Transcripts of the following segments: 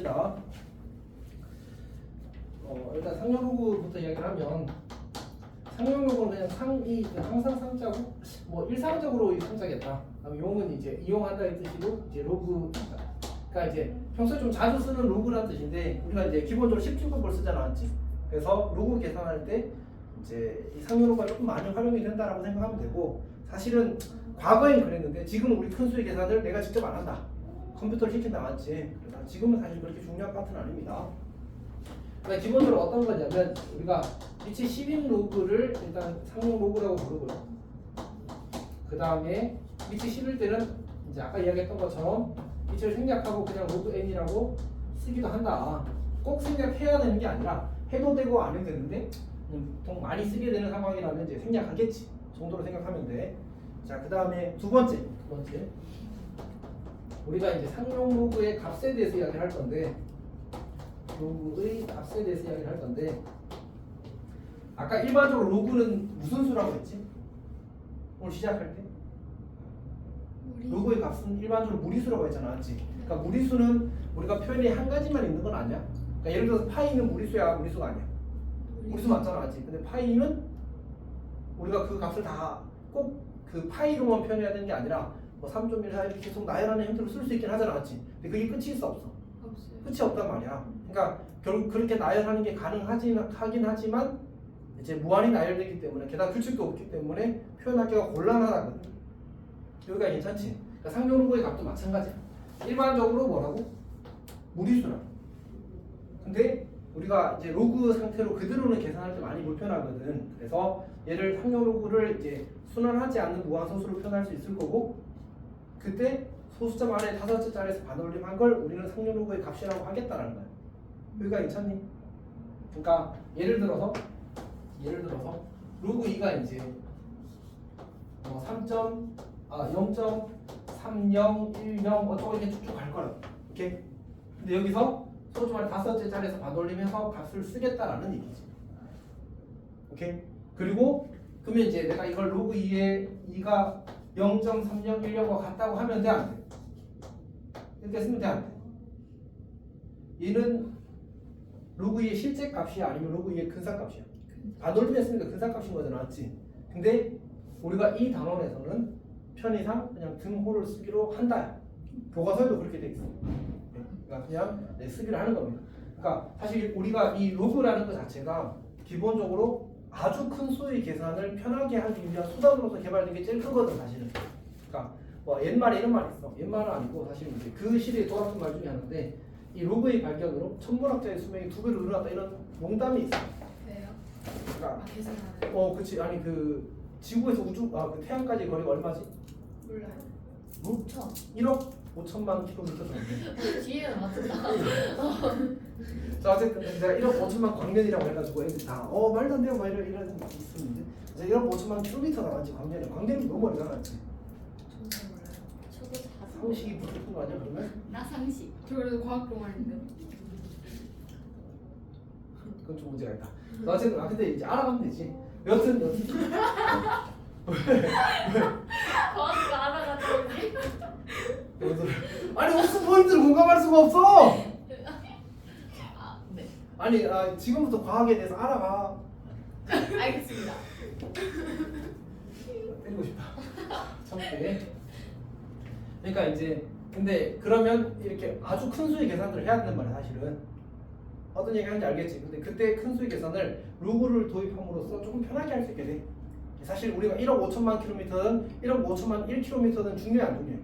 합시다. 일단 상용 로그부터 이야기를 하면 상용 로그는 그냥 상이 항상 상자고 뭐 일상적으로 이 상자겠다. 그다음 용은 이제 이용한다는 뜻이고 이제 로그입니다. 그러니까 이제 평소에 좀 자주 쓰는 로그라는 뜻인데 우리가 이제 기본적으로 10주급을 쓰잖아, 맞지? 그래서 로그 계산할 때 이제 이 상용 로그가 조금 많이 활용이 된다라고 생각하면 되고 사실은 과거엔 그랬는데 지금은 우리 큰 수의 계산을 내가 직접 안 한다. 컴퓨터를 시킨다, 맞지? 그래서 지금은 사실 그렇게 중요한 파트는 아닙니다. 그러니까 기본적으로 어떤 거냐면 우리가 위치 10인 로그를 일단 상용 로그라고 부르고요. 그 다음에 위치 10일 때는 이제 아까 이야기했던 것처럼 위치를 생략하고 그냥 로그 n이라고 쓰기도 한다. 꼭 생략해야 되는 게 아니라 해도 되고 안 해도 되는데 보통 많이 쓰게 되는 상황이라면 이제 생략하겠지 정도로 생각하면 돼. 자, 그 다음에 두 번째 우리가 이제 상용 로그의 값에 대해서 이야기를 할 건데 로그의 값에 대해서 이야기를 할 건데 아까 일반적으로 로그는 무슨 수라고 했지? 오늘 시작할 때 로그의 값은 일반적으로 무리수라고 했잖아, 맞지? 그러니까 무리수는 우리가 표현이 한 가지만 있는 건 아니야. 그러니까 예를 들어서 파이는 무리수야, 무리수가 아니야. 무리수 맞잖아, 맞지? 근데 파이는 우리가 그 값을 다 꼭 그 파이로만 표현해야 되는 게 아니라 뭐 3.14 이렇게 계속 나열하는 형태로 쓸 수 있긴 하잖아, 맞지? 근데 그게 끝이 있어, 없어? 없어요. 끝이 없단 말이야. 그러니까 결국 그렇게 나열하는 게 가능하긴 하지만 이제 무한히 나열되기 때문에 게다가 규칙도 없기 때문에 표현하기가 곤란하거든. 여기가 괜찮지? 그러니까 상용 로그의 값도 마찬가지야. 일반적으로 뭐라고? 무리수라. 근데 우리가 이제 로그 상태로 그대로는 계산할 때 많이 불편하거든. 그래서 얘를 상용 로그를 이제 순환하지 않는 무한소수로 표현할 수 있을 거고 그때 소수점 안에 5자리에서 반올림한 걸 우리는 상용 로그의 값이라고 하겠다라는 거야. 여기가 괜찮니? 그러니까 예를 들어서 로그 2가 이제 0.3010 어쩌고 이렇게 쭉쭉 갈 거라. 오케이? 근데 여기서 소수점 안에 5자리에서 반올림해서 값을 쓰겠다라는 얘기지. 오케이? 그리고 그러면 이제 내가 이걸 로그 2에 2가 0.3010과 같다고 하면 돼, 안 돼? 이렇게 쓰면 돼, 안 돼? 얘는 로그 2의 실제 값이야, 아니면 로그 2의 근사값이야? 반올림 했으니까 근사값인 거잖아, 맞지? 근데 우리가 이 단원에서는 편의상 그냥 등호를 쓰기로 한다. 교과서에도 그렇게 돼 있어. 그러니까 그냥 쓰기를 하는 겁니다. 그러니까 사실 우리가 이 로그라는 것 자체가 기본적으로 아주 큰 수의 계산을 편하게 하기 위한 수단으로서 개발된 게 제일 크거든, 사실은. 그러니까 뭐 옛말에 이런 말이 있어. 옛말은 아니고 사실 이제 그 시대에 돌았던 말 중에 하나인데 이 로그의 발견으로 천문학자의 수명이 2배로 늘어났다 이런 농담이 있어. 왜요? 그러니까 계산하는. 그치. 아니 그 지구에서 그 태양까지 거리가 얼마지? 몰라요. 5천 1억 5천만 킬로미터 정도. 뒤에는 맞춘다. 자, 어쨌든 내가 1억 5천만 광년이라고 해가지고 애들이 다 말도 안 돼요 막 이런 있었는데 이제 1억 5천만 킬로미터가 나왔지. 광년이 너무 멀리 나갔지. 저도 몰라요. 저도 다 상식이 부족한 거 아니야 그러면? 나 상식. 저 그래도 과학 동아리인데. 그건 좀 문제가 있다. 어쨌든 근데 이제 알아가면 되지. 여튼 과학과 알아가지고 아니 무슨 포인트를 공감할 수가 없어. 네. 아니 지금부터 과학에 대해서 알아가. 알겠습니다. 때리고 싶다. 참게. 그러니까 이제 근데 그러면 이렇게 아주 큰 수의 계산들을 해야 된단 말이야 사실은. 어떤 얘기 하는지 알겠지. 근데 그때 큰 수의 계산을 로그를 도입함으로써 조금 편하게 할 수 있게 돼. 사실 우리가 1억 5천만 킬로미터든 1억 5천만 1킬로미터든 중요해 안 중요해?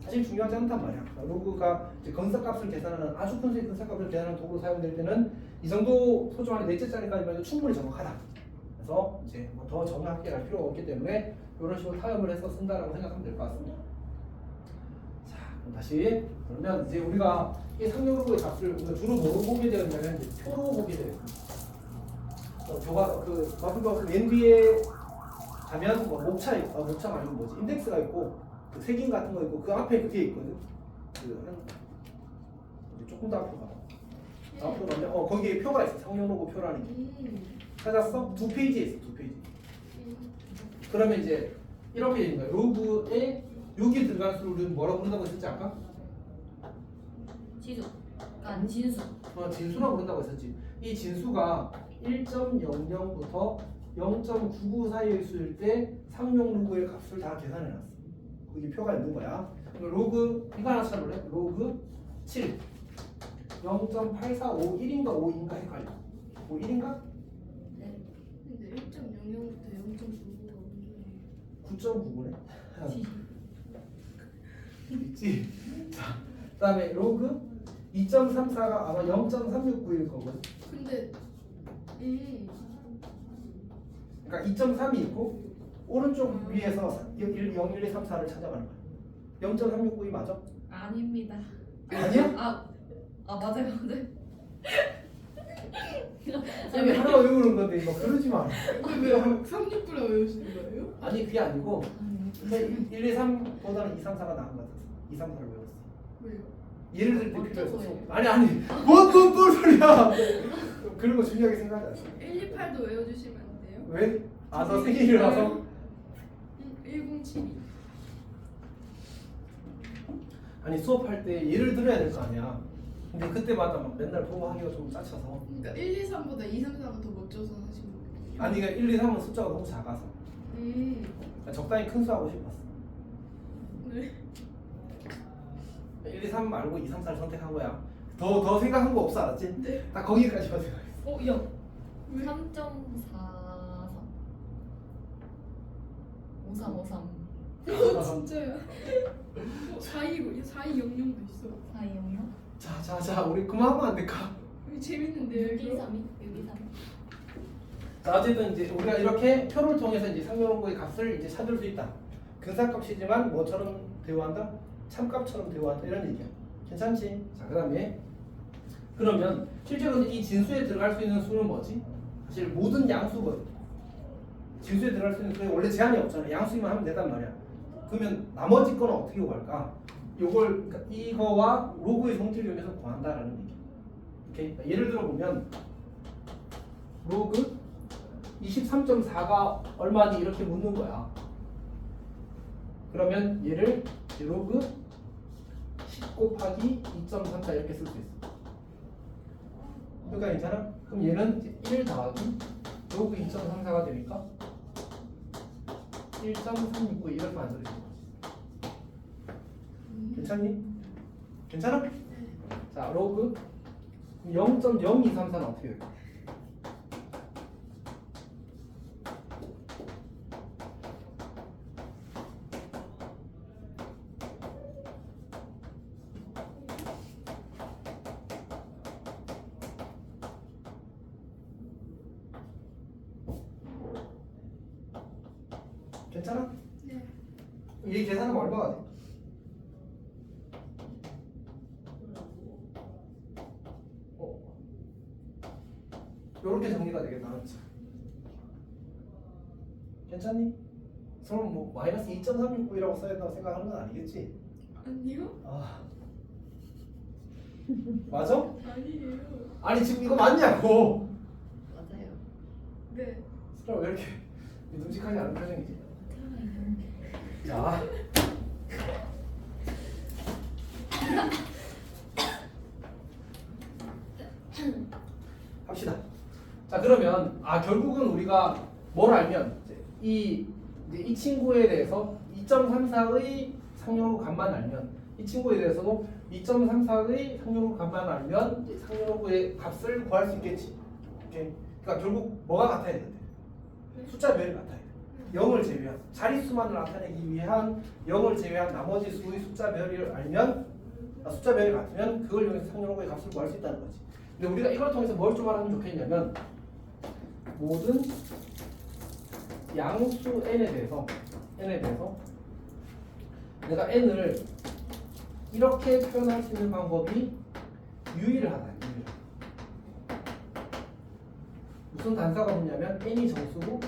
사실 중요하지 않단 말이야. 로그가 이제 근사값을 계산하는 아주 큰 수의 근사값을 계산하는 도구로 사용될 때는 이 정도 소중 안에 넷째 자리까지만 해도 충분히 정확하다. 그래서 이제 뭐 더 정확하게 갈 필요가 없기 때문에 이런 식으로 타협을 해서 쓴다라고 생각하면 될 것 같습니다. 자, 그럼 다시 그러면 이제 우리가 이 상용 로그의 값을 우리가 주로 뭐로 보게 되었냐면 이제 표로 보게 되었습니다. 그 맨 뒤에 가면 뭐 목차가 아니고 뭐지? 인덱스가 있고 그 색인 같은 거 있고 그 앞에 그게 있거든. 조금 더 앞으로 가. 앞으로 가면 거기에 표가 있어. 상용 로그 표라는 게. 찾았어? 2페이지에 있어. 2페이지. 그러면 이제 이렇게 되는 거야. 로그에 여기 들어간 수를 우리는 뭐라고 부른다고 했었지 아까? 지수. 진수. 진수라고 부른다고 했었지. 이 진수가 1.00부터 0.99 사이의 수일 때 상용 로그의 값을 다 계산해놨어. 거기 표가 있는 거야. 로그 이거 하나 찾아볼래? 로그 7 0.8451인가 5인가 헷갈려. 5인가? 네. 근데 1.00부터 0.99가 언제? 9.99네. 있지. 자, 그다음에 로그 2.34가 아마 0.369일 거거든. 근데 그러니까 2.3이 있고 오른쪽 위에서 1, 0, 1, 2, 3, 4를 찾아가는 거야. 0.369이 맞아? 아닙니다. 아니야? 맞아요. 쌤이 하나 외우는 건데 이거 그러지 마. 근데 왜 369라고 외우시는 거예요? 아니 그게 아니고 근데 1, 2, 3보다는 2, 3, 4가 나은 것 같아서 2, 3, 4를 외웠어. 왜요? 예를 들 때 어쩌고요? 필요해서. 아니 뭔 소리야. 그런 거 중요하게 생각하지 않아. 128도 외워주시면 안 돼요? 왜? 아 너 생일이라서? 1072. 아니 수업할 때 예를 들어야 될 거 아니야. 근데 그때마다 막 맨날 보고 하기가 좀 짜쳐서. 그러니까 1, 2, 3보다 2, 3, 4가 더 멋져서 하시는 거예요? 아니 그러니까 1, 2, 3은 숫자가 너무 작아서 그러니까 적당히 큰 수 하고 싶었어. 네. 1, 2, 3 말고 2, 3, 4를 선택한 거야. 더 생각한 거 없어 알았지? 네. 딱 거기까지만 생각했어. 3.43. 5353. 진짜요? 4200도 있어. 420요? 자 우리 그만하면 안 될까? 이거 재밌는데요 이거? 623. 자 어쨌든 이제 우리가 이렇게 표를 통해서 이제 상용고의 값을 이제 찾을 수 있다. 근사값이지만 뭐처럼 대우한다? 참값처럼 대우한다 이런 얘기야. 괜찮지? 자 그다음에 그러면 실제로 이 진수에 들어갈 수 있는 수는 뭐지? 사실 모든 양수거든. 진수에 들어갈 수 있는 수에 원래 제한이 없잖아. 양수만 하면 된단 말이야. 그러면 나머지 거는 어떻게 구할까? 요걸 그러니까 이거와 로그의 성질을 이용해서 구한다라는 얘기. 오케이? 그러니까 예를 들어 보면 로그 23.4가 얼마니 이렇게 묻는 거야. 그러면 얘를 이제 로그 10 곱하기 2.34 이렇게 쓸 수 있어. 그러니까 괜찮아? 그럼 얘는 이제 1 더하기 로그 2.34가 되니까 1.369 이렇게 만들어지는 거지. 괜찮니? 괜찮아? 자 로그 0.0234는 어떻게 될까? 괜찮아? 네. 이 계산하면 얼마가 돼? 요렇게 정리가 되겠다. 그렇지? 괜찮니? 그럼 뭐 마이너스 2.369이라고 써야 된다고 생각하는 건 아니겠지? 아니요? 아 맞아? 아니에요. 아니 지금 이거 맞냐고. 맞아요. 네. 수라 왜 이렇게 믿음직하지 않은 표정이지? 자 합시다. 자 그러면 결국은 우리가 뭘 알면 이제 이 친구에 대해서 2.34의 상용호 값만 알면 이 친구에 대해서도 2.34의 상용호 값만 알면 이제 상용호의 값을 구할 수 있겠지. 오케이. 그러니까 결국 뭐가 같아야 돼? 숫자별이 같아야 돼. 0을 제외한 자릿수만을 나타내기 위한 0을 제외한 나머지 수의 숫자별을 알면 숫자별이 같으면 그걸 이용해서 상용호의 값을 구할 수 있다는 거지. 근데 우리가 이걸 통해서 뭘 좀 알아면 좋겠냐면 모든 양수 n에 대해서 내가 n을 이렇게 표현할 수 있는 방법이 유일하다. 무슨 단서가 뭐냐면 n이 정수고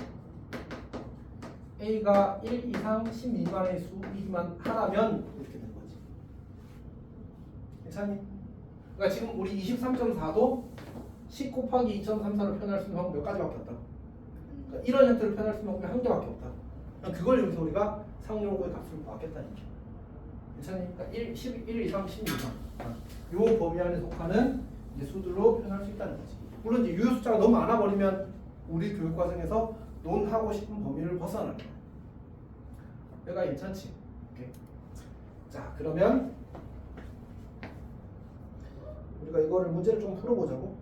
a가 1 이상 10 미만의 수이기만 하다면 이렇게 되는 거지. 괜찮니? 그러니까 지금 우리 23.4도 10 곱하기 2.34로 표현할 수 있는 방법 몇 가지밖에 없다. 그러니까 이런 형태로 표현할 수 있는 방법이 한 개밖에 없다. 그걸 이용해서 우리가 상용호의 값을 구하겠다는 얘기야. 괜찮니? 그러니까 1 이상, 10 이상. 요 범위 안에 속하는 이제 수들로 표현할 수 있다는 거지. 물론 이제 유효 숫자가 너무 많아 버리면 우리 교육 과정에서 논하고 싶은 범위를 벗어나는 거야. 여기가 괜찮지? 오케이. 자, 그러면 우리가 이거를 문제를 좀 풀어보자고.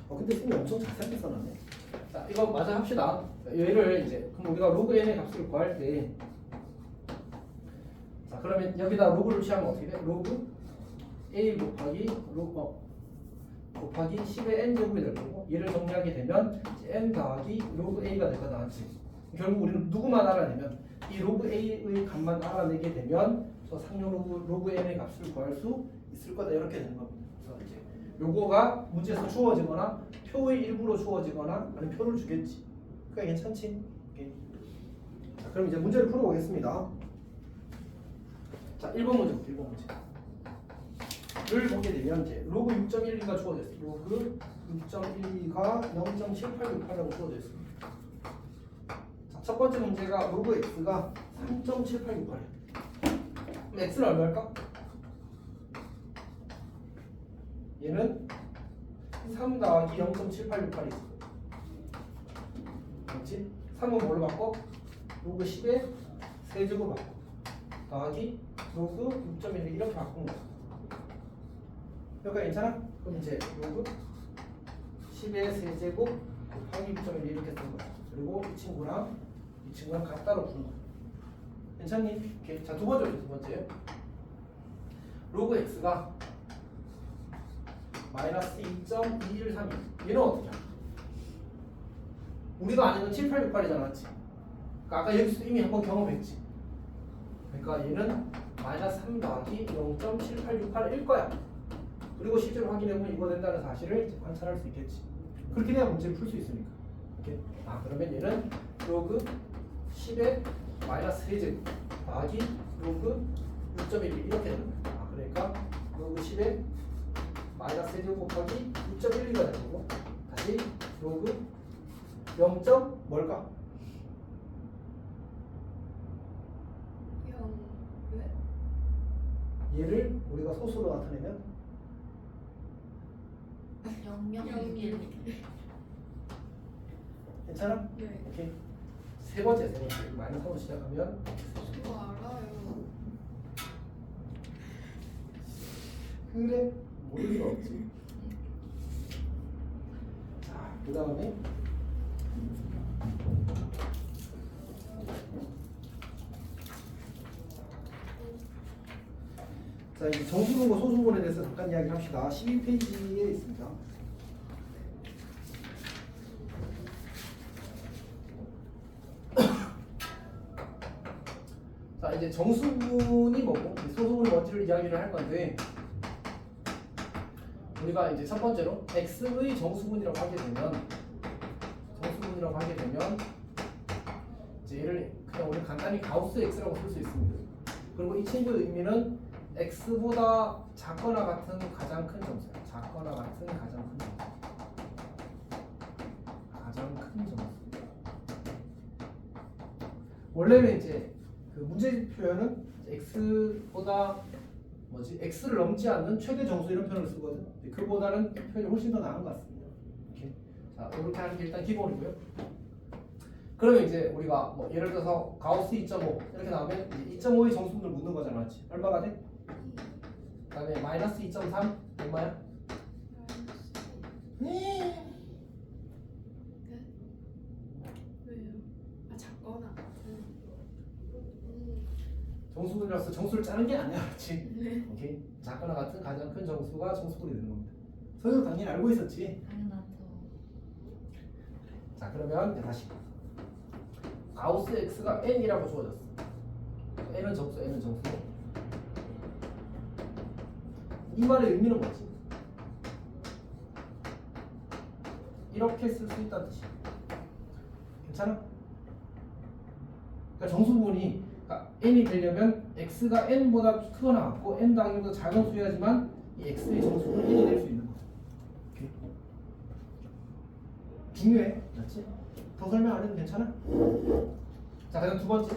근데 선생님 엄청 자세하게 써놨네. 자, 이거 마저 합시다. 얘를 이제 그럼 우리가 로그 n의 값을 구할 때, 자 그러면 여기다 로그를 취하면 어떻게 돼? 로그 a 곱하기 곱하기 10의 n 제곱이 될 거고, 얘를 정리하게 되면 이제 n 더하기 로그 a가 될 거다, 맞지? 결국 우리는 누구만 알아내면 이 로그 a의 값만 알아내게 되면 저 상용 로그 n의 값을 구할 수 있을 거다, 이렇게 되는 겁니다. 그래서 이제 요거가 문제에서 주어지거나 표의 일부로 주어지거나 아니면 표를 주겠지. 그게 괜찮지? 오케이. 자, 그럼 이제 문제를 풀어보겠습니다. 자, 1번 문제 볼게요. 1번 문제를 보게 되면 이제 로그 6.12가 주어졌어요. 로그 6.12가 0.7868이라고 주어져 있습니다. 자, 첫 번째 문제가 로그 x가 3.7868이에요. 그럼 x는 얼마일까? 얘는 3 더하기 0.7868이 있어. 그렇지? 3은 뭘로 바꿔? 로그 10의 세제곱 바꿔. 더하기 로그 6.1 이렇게 바꾼 거야. 여기가 괜찮아? 그럼 이제 로그 10의 세제곱 곱하기 6.1 이렇게 쓴 거야. 그리고 이 친구랑 같다로 푸는 거야. 괜찮니? 오케이. 자, 두 번째. 로그 x가 마이너스 2.213. 얘는 어떻게 할까? 우리가 아는 7868이잖아, 맞지? 그러니까 아까 여기서 이미 한번 경험했지. 그러니까 얘는 마이너스 3 더하기 0.7868일 거야. 그리고 실제로 확인해보면 이거 된다는 사실을 관찰할 수 있겠지. 그렇게 돼야 문제를 풀 수 있으니까. 이렇게. 그러면 얘는 로그 10의 마이너스 3제곱 더하기 로그 6.1 이렇게 되는 거야. 그러니까 로그 10의 마이너스 세제곱 곱하기 6.12가 되는 거고, 다시 로그 0. 뭘까? 0 왜? 얘를 우리가 소수로 나타내면 0.01. 괜찮아? 네. 오케이. 세 번째 마이너스로 시작하면 그거 알아요. 그래 모를 리가 없지. 자, 그 다음에 자, 이제 정수분과 소수분에 대해서 잠깐 이야기를 합시다. 12페이지에 있습니다. 자, 이제 정수분이 뭐고 소수분이 뭔지를 이야기를 할 건데, 우리가 이제 첫 번째로 x의 정수분이라고 하게 되면 이제 얘를 그냥 우리 간단히 가우스 x라고 쓸 수 있습니다. 그리고 이 친구의 의미는 x보다 작거나 같은 가장 큰 정수야. 작거나 같은 가장 큰 정수. 가장 큰 정수. 원래는 이제 그 문제 표현은 x보다 x를 넘지 않는 최대 정수 이런 표현을 쓰거든. 그보다는 표현이 훨씬 더 나은 것 같습니다. 이렇게. 자, 이렇게 하는 게 일단 기본이고요. 그러면 이제 우리가 뭐 예를 들어서 가우스 2.5 이렇게 나오면 2.5의 정수분을 묻는 거잖아, 맞지? 얼마가 돼? 그다음에 마이너스 2.3 얼마야? 왜요? 작거나. 정수분이라서 정수를 짜는 게 아니야, 맞지? 네. 오케이. 작거나 같은 가장 큰 정수가 정수분이 되는 겁니다. 선생님 당연히 알고 있었지. 당연하죠. 자, 그러면 이제 다시 가우스 x가 n이라고 주어졌어. n은 정수, n은 정수. 이 말의 의미는 뭐지? 이렇게 쓸 수 있다는 뜻이야. 괜찮아? 그러니까 정수분이 n이 되려면 x가 n보다 크거나 같고 n 더하기 1보다 작은 수여야지만 이 x의 정수분이 n이 될 수 있는 거야. 오케이. 중요해, 맞지? 더 설명 안 해도 괜찮아? 자, 그럼 두 번째.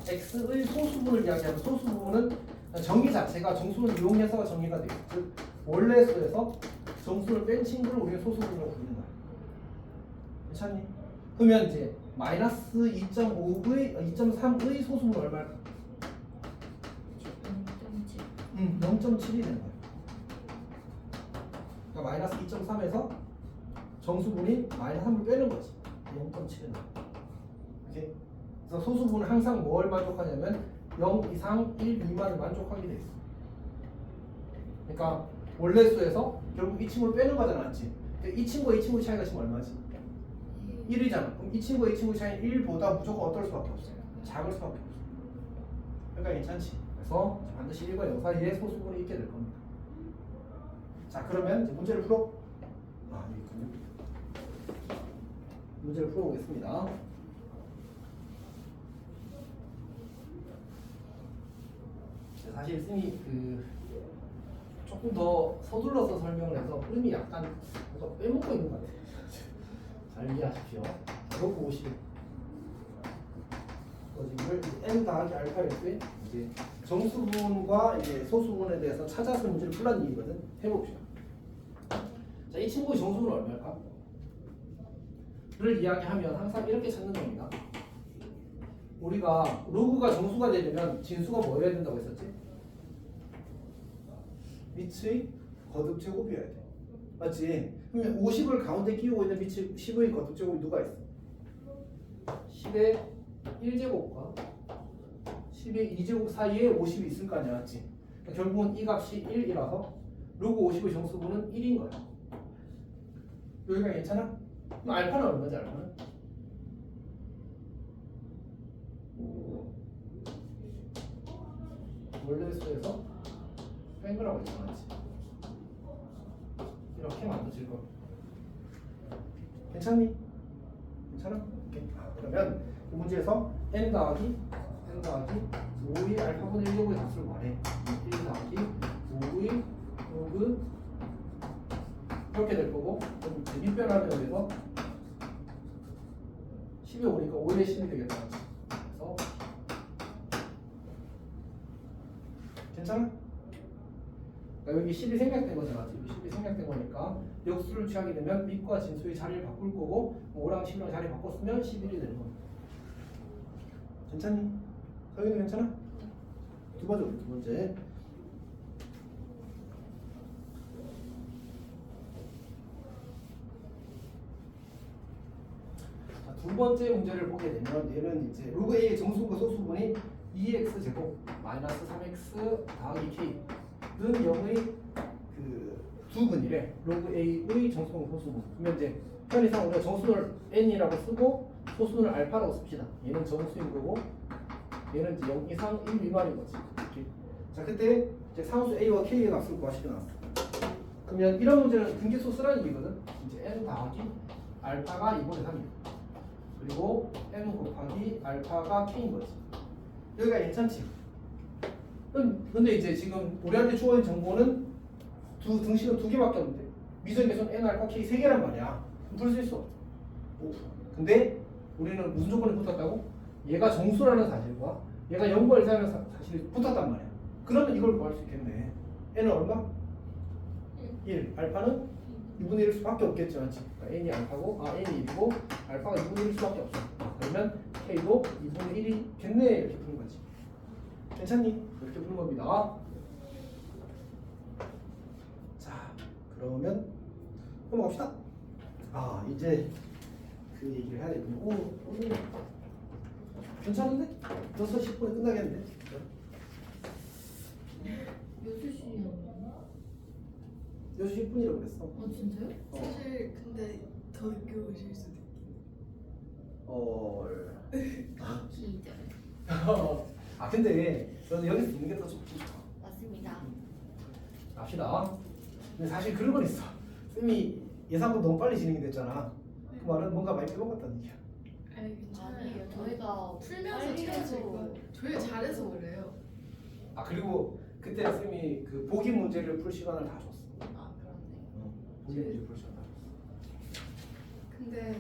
x의 소수분을 이야기하는 소수분은 정의 자체가 정수를 이용해서 정의가 돼요. 즉 원래 수에서 정수를 뺀 친구를 우리가 소수분이라고 부르는 거야. 괜찮니? 그러면 이제 마이너스 2.3의 소수분 얼마일까? 0.7. 0.7이 되는 거야. 그러니까 마이너스 2.3에서 정수분이 마이너스 3을 빼는 거지. 0.7은. 이렇게. 그래서 소수분은 항상 뭘 만족하냐면 0 이상 1 미만을 만족하게 돼 있어. 그러니까 원래 수에서 결국 이 친구를 빼는 거잖아, 맞지? 이 친구와 이 친구 차이가 지금 얼마지? 1이잖아. 그럼 이 친구와 이 친구 차이는 1보다 무조건 어떨 수밖에 없어요. 작을 수밖에 없어. 그러니까 괜찮지. 그래서 반드시 1과 0 사이에 소수분이 있게 될 겁니다. 자, 그러면 이제 문제를 풀어. 있군요. 문제를 풀어보겠습니다. 사실 쌤이 조금 더 서둘러서 설명을 해서 흐름이 약간 뭔가 빼먹고 있는 것 같아요. 잘 이해하십시오. 로그 50. 이걸 n 더하기 알파일 때 이제 정수분과 이제 소수분에 대해서 찾아서 문제를 풀라는 얘기거든. 해봅시다. 자, 이 친구의 정수분은 얼마일까? 를 이야기하면 항상 이렇게 찾는 겁니다. 우리가 로그가 정수가 되려면 진수가 뭐여야 된다고 했었지? 밑의 거듭 제곱이어야 돼. 맞지? 그러면 50을 가운데 끼우고 있는 밑의 10의 거듭 제곱이 누가 있어? 10의 1제곱과 10의 2제곱 사이에 50이 있을 거 아니야, 맞지? 그러니까 결국은 이 값이 1이라서 로그 50의 정수분은 1인 거야. 여기가 괜찮아? 그럼 알파는 얼마지, 알파는? 원래 수에서 뺀 거라고 했잖아. 이렇게 만들어질 겁니다. 괜찮니? 괜찮아? 오케이. 그러면 이 문제에서 n 더하기 5의 알파분의 1제곱의 값을 구하래. 1 더하기 5의 로그 이렇게 될 거고, 그럼 밑변하는 여기서 10이 오니까 5의 10이 되겠다. 그래서 괜찮아? 그러니까 여기 10이 생략된 거잖아. 지금 10이 생략된 거니까 역수를 취하게 되면 밑과 진수의 자리를 바꿀 거고 5랑 10이랑 자리 바꿨으면 11이 되는 겁니다. 괜찮니? 서윤이 괜찮아? 두 번째. 자, 두 번째 문제를 보게 되면 얘는 이제 로그 A의 정수분과 소수분이 2x 제곱 마이너스 3x 더하기 k는 0의 두 근이래. 로그 A의 정수분 소수분. 그러면 이제 편의상 우리가 정수를 n이라고 쓰고 소수는 알파라고 씁시다. 얘는 정수인 거고 얘는 이제 0 이상 1 미만인 거지. 이렇게. 자, 그때 이제 상수 A와 K의 값을 구하시게 나왔어. 그러면 이런 문제는 등기수 쓰라는 얘기거든. 이제 n 더하기 알파가 2분의 3이야. 그리고 n 곱하기 알파가 k인 거지. 여기가 괜찮지? 근데 이제 지금 우리한테 주어진 정보는 등식은 두 개밖에 없는데 미적인 계수는 n 알파 k 세 개란 말이야. 풀 수 있어. 근데 우리는 무슨 조건이 붙었다고? 얘가 정수라는 사실과 얘가 0과 1 사이라는 사실이 붙었단 말이야. 그러면 이걸 구할 수 있겠네. n은 얼마? 1. 알파는 2분의 1일 수밖에 없겠죠. 맞지? 그러니까 n이 알파고 n이 1이고 알파가 2분의 1일 수밖에 없어. 그러면 k도 2분의 1이겠네. 이렇게 푸는 거지. 괜찮니? 이렇게 푸는 겁니다. 자, 그러면 넘어갑시다. 이제 그 얘기를 해야 되군요. 오늘 괜찮은데? 6시 10분에 끝나겠는데? 6시였나? 6시 10분이라고 그랬어. 진짜요? 사실 근데 더 늦게 오실 수도 있긴. 기절. 근데 저는 여기서 있는 게 더 좋지. 맞습니다. 갑시다. 근데 사실 그런 건 있어. 쌤이 예상보다 너무 빨리 진행이 됐잖아. 그 말은 뭔가 많이 빼먹었다는 얘기야. 아니 괜찮아요. 아니에요. 저희가 풀면서 빨리 채워질 해서 거예요. 저희가 잘해서 그래요. 그리고 그때 쌤이 그 보기 문제를 풀 시간을 다 줬어. 그렇네. 보기 문제 풀 시간 다 줬어. 근데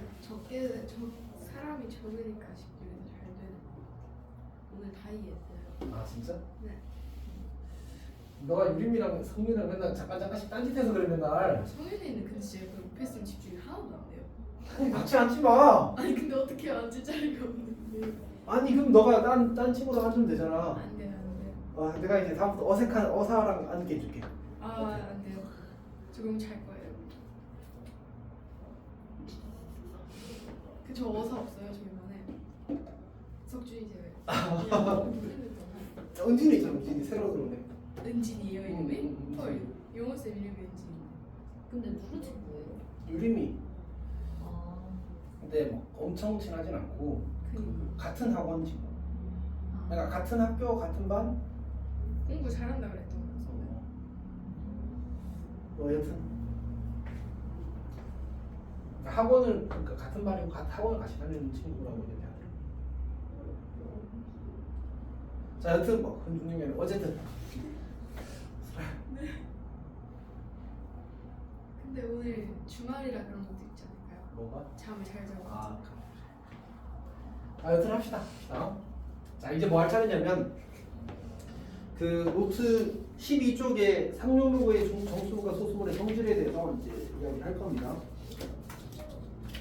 사람이 적으니까 집중이 더 잘 되네. 오늘 다 이해했어요. 아 진짜? 네. 너가 유림이랑 성민이랑 맨날 잠깐씩 딴짓해서 그래 맨날. 성윤이는 근데 진짜 그 옆에 있으면 집중이 하나도 안 돼요. 아니 같이 앉지 마. 아니 근데 어떻게 앉을 자리가 없는데. 아니 그럼 너가 딴 친구랑 앉으면 되잖아. 안 돼요, 안 돼요. 내가 이제 다음부터 어색한 어사랑 앉게 해줄게. 안 돼요. 조금 잘 거예요. 저 어사 없어요 저희 반에. 석준이 제외. 은진이 있잖아. 은진이 새로 들어오네. 은진이에요 이름이? 응. 헐. 용호 쌤 이름이 은진. 근데 누구 친구예요? 유림이. 아, 근데 뭐 엄청 친하진 않고 그 같은 학원 친구. 아. 그러니까 같은 학교 같은 반. 공부 잘한다 그랬던 거 선배. 여튼 학원을 그러니까 같은 반이고 같은 학원을 같이 다니는 친구라고 얘기하더라고. 자 여튼 뭐 그런 중요한 어쨌든. 근데 오늘 주말이라 그런 것도 있지 않을까요? 뭐가? 잠을 잘 자고. 여튼 합시다. 자 이제 뭐 할 차례냐면 그 노트 12쪽에 상용로고의 정수가 소수물의 성질에 대해서 이제 이야기를 할 겁니다.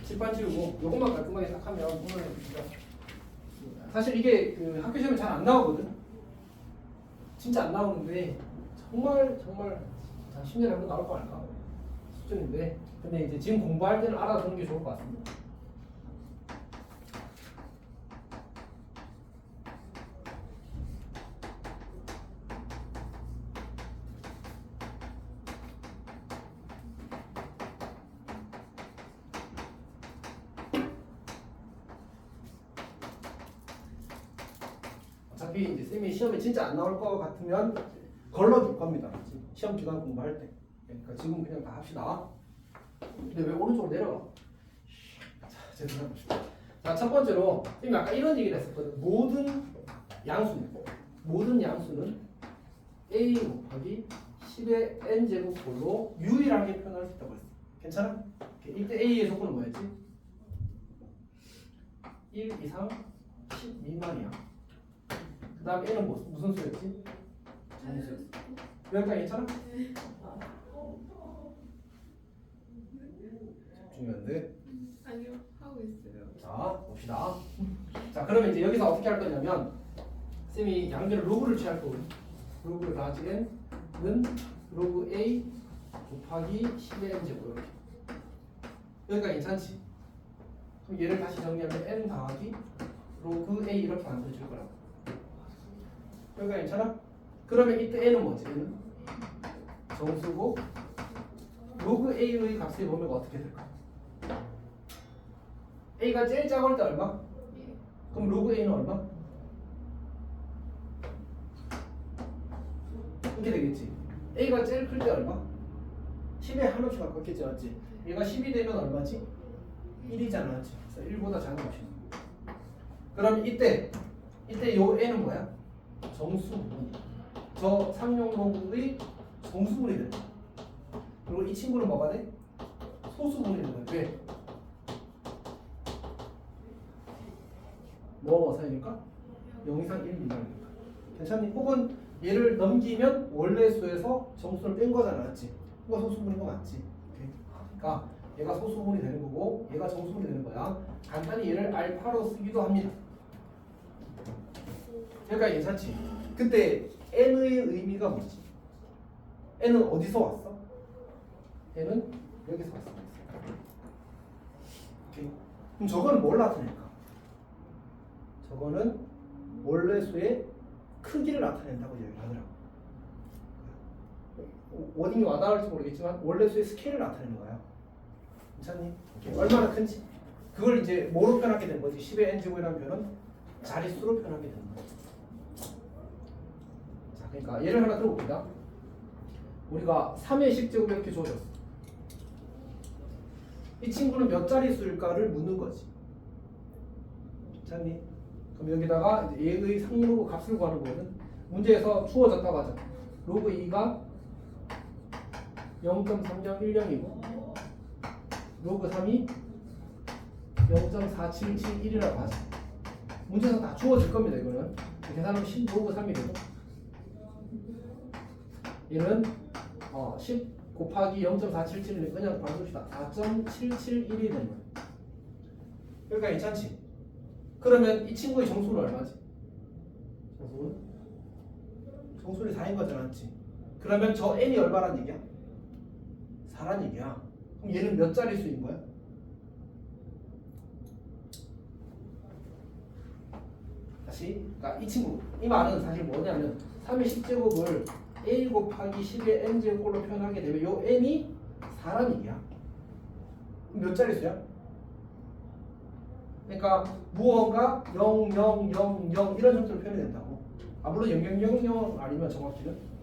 칠판 지우고 요것만 깔끔하게 딱 하면 오늘 진짜 사실 이게 그 학교 시험에 잘 안 나오거든. 진짜 안 나오는데 정말 자 10년에 한 번 나올 거 아닐까 수준인데 근데 이제 지금 공부할 때는 알아두는 게 좋을 것 같습니다. 어차피 이제 쌤이 시험에 진짜 안 나올 것 같으면 걸러둘 겁니다. 시험 기간 공부할 때. 그러니까 지금 그냥 다 합시다. 근데 왜 오른쪽으로 내려가? 자, 죄송합니다. 자, 첫 번째로 쌤이 아까 이런 얘기를 했었거든. 모든 양수는 a 곱하기 10의 n제곱꼴로 유일하게 표현할 수 있다고 했어. 괜찮아? 이때 a의 조건은 뭐였지? 1 이상 10 미만이야. 그 다음에 N은 무슨 수였지? 정수. 여기까지 괜찮아? 중요한데. 아니요 하고 있어요. 자 봅시다. 자 그러면 이제 여기서 어떻게 할 거냐면 쌤이 양변을 로그를 취할 거거든. 로그 라지 n은 로그 a 곱하기 10의 n 제곱 이렇게. 여기까지 괜찮지? 그럼 얘를 다시 정리하면 n 더하기 로그 a 이렇게 만들어줄 거라고. 여기가 괜찮아? 그러면 이때 n은 뭐지? n은 정수고 로그 a의 값을 보면 어떻게 될까? a가 제일 작을 때 얼마? 그럼 로그 a는 얼마? 이렇게 되겠지. a가 제일 클 때 얼마? 10에 한없이 바꿨겠지 맞지? 얘가 10이 되면 얼마지? 1이잖아 맞지? 그래서 1보다 작은 값이. 그럼 이때 요 n은 뭐야? 정수분이. 저 상용로그의 정수분이 된다. 그리고 이 친구는 뭐가 돼? 소수분이 되는 거야. 왜? 뭐 사이니까? 0 이상 1 미만이니까. 괜찮니? 혹은 얘를 넘기면 원래 수에서 정수를 뺀 거잖아, 맞지? 이거 소수분인 거 맞지? 오케이. 그러니까 얘가 소수분이 되는 거고 얘가 정수분이 되는 거야. 간단히 얘를 알파로 쓰기도 합니다. 그러니까 괜찮지? 근데 n의 의미가 뭐지? n은 어디서 왔어? n은 여기서 왔어. 오케이. 그럼 저거는 뭘 나타낼까? 저거는 원래 수의 크기를 나타낸다고 얘기를 하더라고. 워딩이 와닿을지 모르겠지만 원래 수의 스케일을 나타내는 거야. 괜찮니? 오케이. 얼마나 큰지. 그걸 이제 뭐로 표현하게 된 거지? 10의 n제곱이라는 표현은 자릿수로 표현하게 되는 거지. 자, 그러니까 예를 하나 들어봅니다. 우리가 3의 10제곱 이렇게 주어졌어. 이 친구는 몇 자릿수일까를 묻는 거지. 괜찮니? 그럼 여기다가 이제 얘의 상로그 값을 구하는 거거든. 문제에서 주어졌다고 하자. 로그 2가 0.3010이고 로그 3이 0.4771이라고 하죠. 문제에서 다 주어질 겁니다. 이거는 계산하면 15고 3이거든. 얘는 10 곱하기 0.477을 그냥 바로 씁시다. 4.771이 되는 거야. 그러니까 괜찮지? 그러면 이 친구의 정수는 얼마지? 정수는 4인 거잖아, 맞지? 그러면 저 n이 얼마란 얘기야? 4란 얘기야. 그럼 얘는 몇 자리 수인 거야? 다시, 그러니까 이 친구, 이 말은 사실 뭐냐면 3의 10제곱을 a 곱하기 10의 n제곱으로 표현하게 되면 요 n이 4란 얘기야. 그럼 몇 자리 수야? 그러니까 무언가 0, 0, 0, 0 이런 형태로 표현이 된다고. 물론 0, 0, 0, 0 아니면 정확히는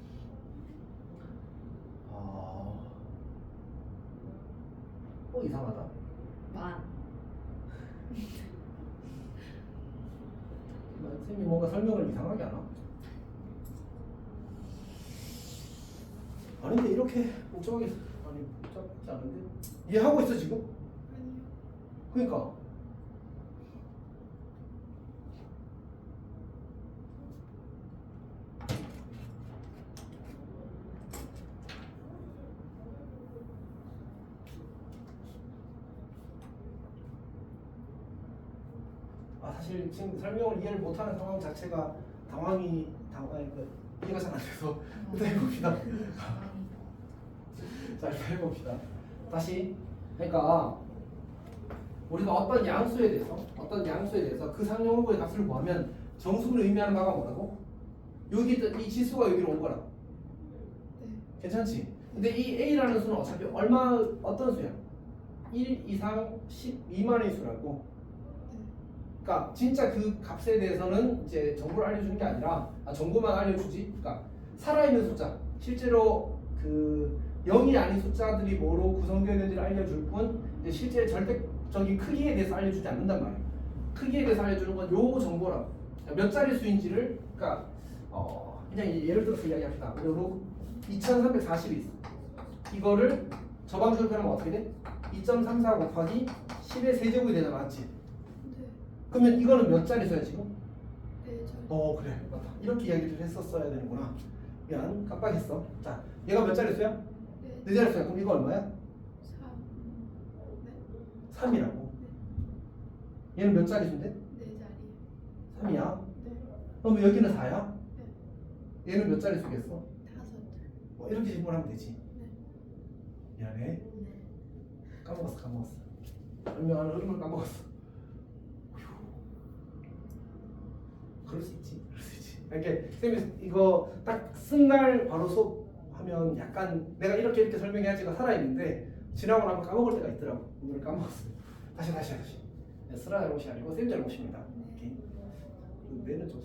이상하다. 선생님이 뭔가 설명을 이상하게 하나? 아닌데 이렇게 복잡하게 아니 복잡하지 않은데 이해하고 있어 지금? 아니요. 그러니까 사실 지금 설명을 이해를 못하는 상황 자체가 이해가 잘 안 돼서 일단 해봅시다. 자 일단 해봅시다. 다시 그러니까 우리가 어떤 양수에 대해서 그 상용호구의 값을 구하면 정수를 의미하는 바가 뭐라고? 여기 있던 이 지수가 여기로 온 거라고. 네. 괜찮지? 근데 이 a라는 수는 어차피 어떤 수야? 1 이상 10 미만의 수라고. 그러니까 진짜 그 값에 대해서는 이제 정보를 알려주는 게 아니라 정보만 알려주지. 그러니까 살아있는 숫자, 실제로 그 0이 아닌 숫자들이 뭐로 구성되어 있는지를 알려줄 뿐 이제 실제 절대적인 크기에 대해서 알려주지 않는단 말이에요. 크기에 대해서 알려주는 건 요 정보라고. 몇 자리 수인지를 그러니까 그냥 예를 들어서 이야기합시다. 요로 2340이 있어. 이거를 저 방식으로 표현하면 어떻게 돼? 2.34 곱하기 10의 세제곱이 되잖아, 맞지? 그러면 이거는 몇 자리 수야 지금? 네, 그래 맞다. 이렇게 이야기를 했었어야 되는구나. 미안 깜빡했어. 자 얘가 몇 자리 수야? 네 자리 수야. 그럼 이거 얼마야? 3이라고. 얘는 몇 자리 수인데? 4자리. 3이야. 네. 그럼 여기는 4야? 네. 얘는 몇 자리 수겠어? 5자리. 이렇게 질문하면 되지. 네. 미안해. 네. 까먹었어. 설명하는 흐름을 까먹었어. 그럴 수 있지. 이렇게 쌤이 이거 딱 쓴 날 바로 수업하면 약간 내가 이렇게 설명해야지가 살아있는데 지나고 나면 까먹을 때가 있더라고. 오늘 까먹었어요. 다시. 네, 쓰라 잘못이 아니고 쌤 잘못입니다. 이렇게. 뇌는 좀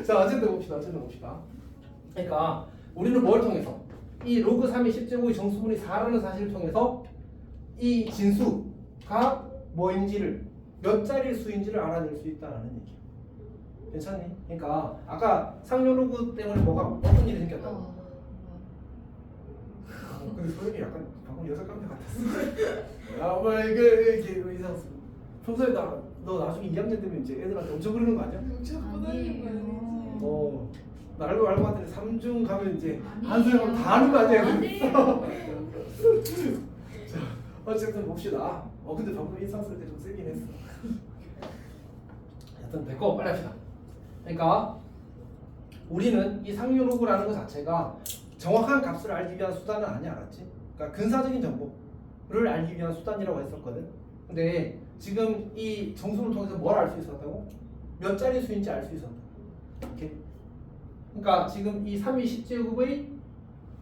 자 어쨌든 봅시다. 그러니까 우리는 뭘 통해서 이 로그 3이 10제곱의 정수분이 4라는 사실을 통해서 이 진수가 뭐인지를 몇 자리 수인지를 알아낼 수 있다는 얘기. 괜찮니? 그러니까 아까 상요로그 때문에 어떤 일이 생겼다고? 근데 소연이 약간 방금 여자 깡패 같았어. 이게 이상했어. 평소에 너 나중에 2학년 되면 이제 애들한테 엄청 그러는 거 아니야? 엄청 보다는 거 아니지? 날도 알고 봤더니 3중 가면 이제 한수형은 다 하는 거 아니야? 자, 어쨌든 봅시다. 근데 방금 인상 쓸 때 좀 세긴 했어. 하여튼 됐고 빨리 합시다. 그러니까 우리는 이 상요로그라는 것 자체가 정확한 값을 알기 위한 수단은 아니야, 알았지? 그러니까 근사적인 정보를 알기 위한 수단이라고 했었거든. 근데 지금 이 정수를 통해서 뭘 알 수 있었다고? 몇 자리 수인지 알 수 있었다. 이렇게. 그러니까 지금 이 3이 10제곱의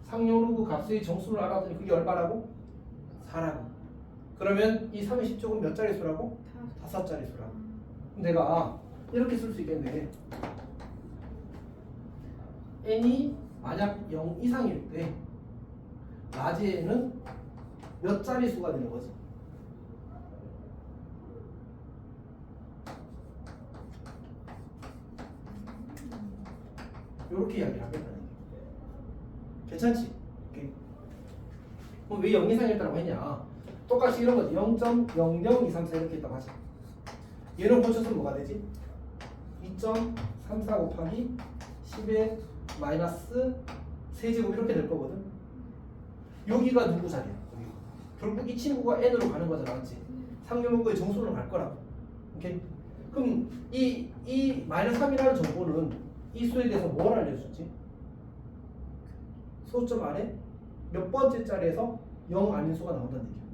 상요로그 값의 정수를 알았더니 그게 얼마라고? 4라고. 그러면 이 3의 10제곱은 몇 자리 수라고? 5자리 수라고. 내가 이렇게 쓸 수 있겠네. n이 만약 0 이상일 때 라지에는 몇 자리 수가 되는 거지? 이렇게 이야기를 하겠다는 얘기. 괜찮지? 오케이. 그럼 왜 0 이상일 때라고 했냐? 똑같이 이런 거지. 0.00234 이렇게 있다고 하자. 얘는 고쳐서 뭐가 되지? 2.34 곱하기 10의 마이너스 세제곱 이렇게 될 거거든. 여기가 누구 자리야? 여기. 결국 이 친구가 n으로 가는 거잖아, 맞지? 상용문구의 정수로 갈 거라고. 오케이? 그럼 이 마이너스 3이라는 정보는 이 수에 대해서 뭘 알려주지? 소점 아래 몇 번째 자리에서 0 아닌 수가 나온다는 얘기야.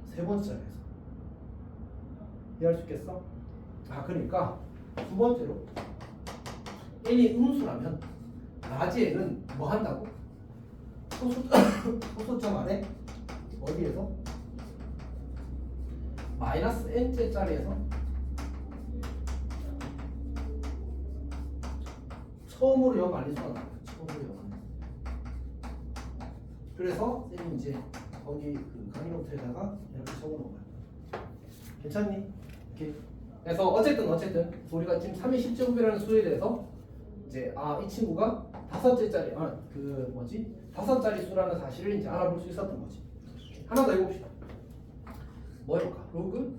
세 번째 자리에서. 이해할 수 있겠어? 아, 그러니까 두 번째로 n이 음수라면 라지에는 뭐 한다고? 소수점 안에 어디에서? 마이너스 n째 자리에서 처음으로 0 아닌 수가 나와요. 처음으로 0 아닌. 그래서 쌤이 이제 거기 그 강의 노트에다가 이렇게 적어놓은 거야. 괜찮니? 이렇게. 그래서 어쨌든 우리가 지금 3의 10제곱이라는 수에 대해서 이제 이 친구가 다섯째 자리 다섯 자리 수라는 사실을 이제 알아볼 수 있었던 거지. 하나 더 해봅시다. 뭐 해볼까? 로그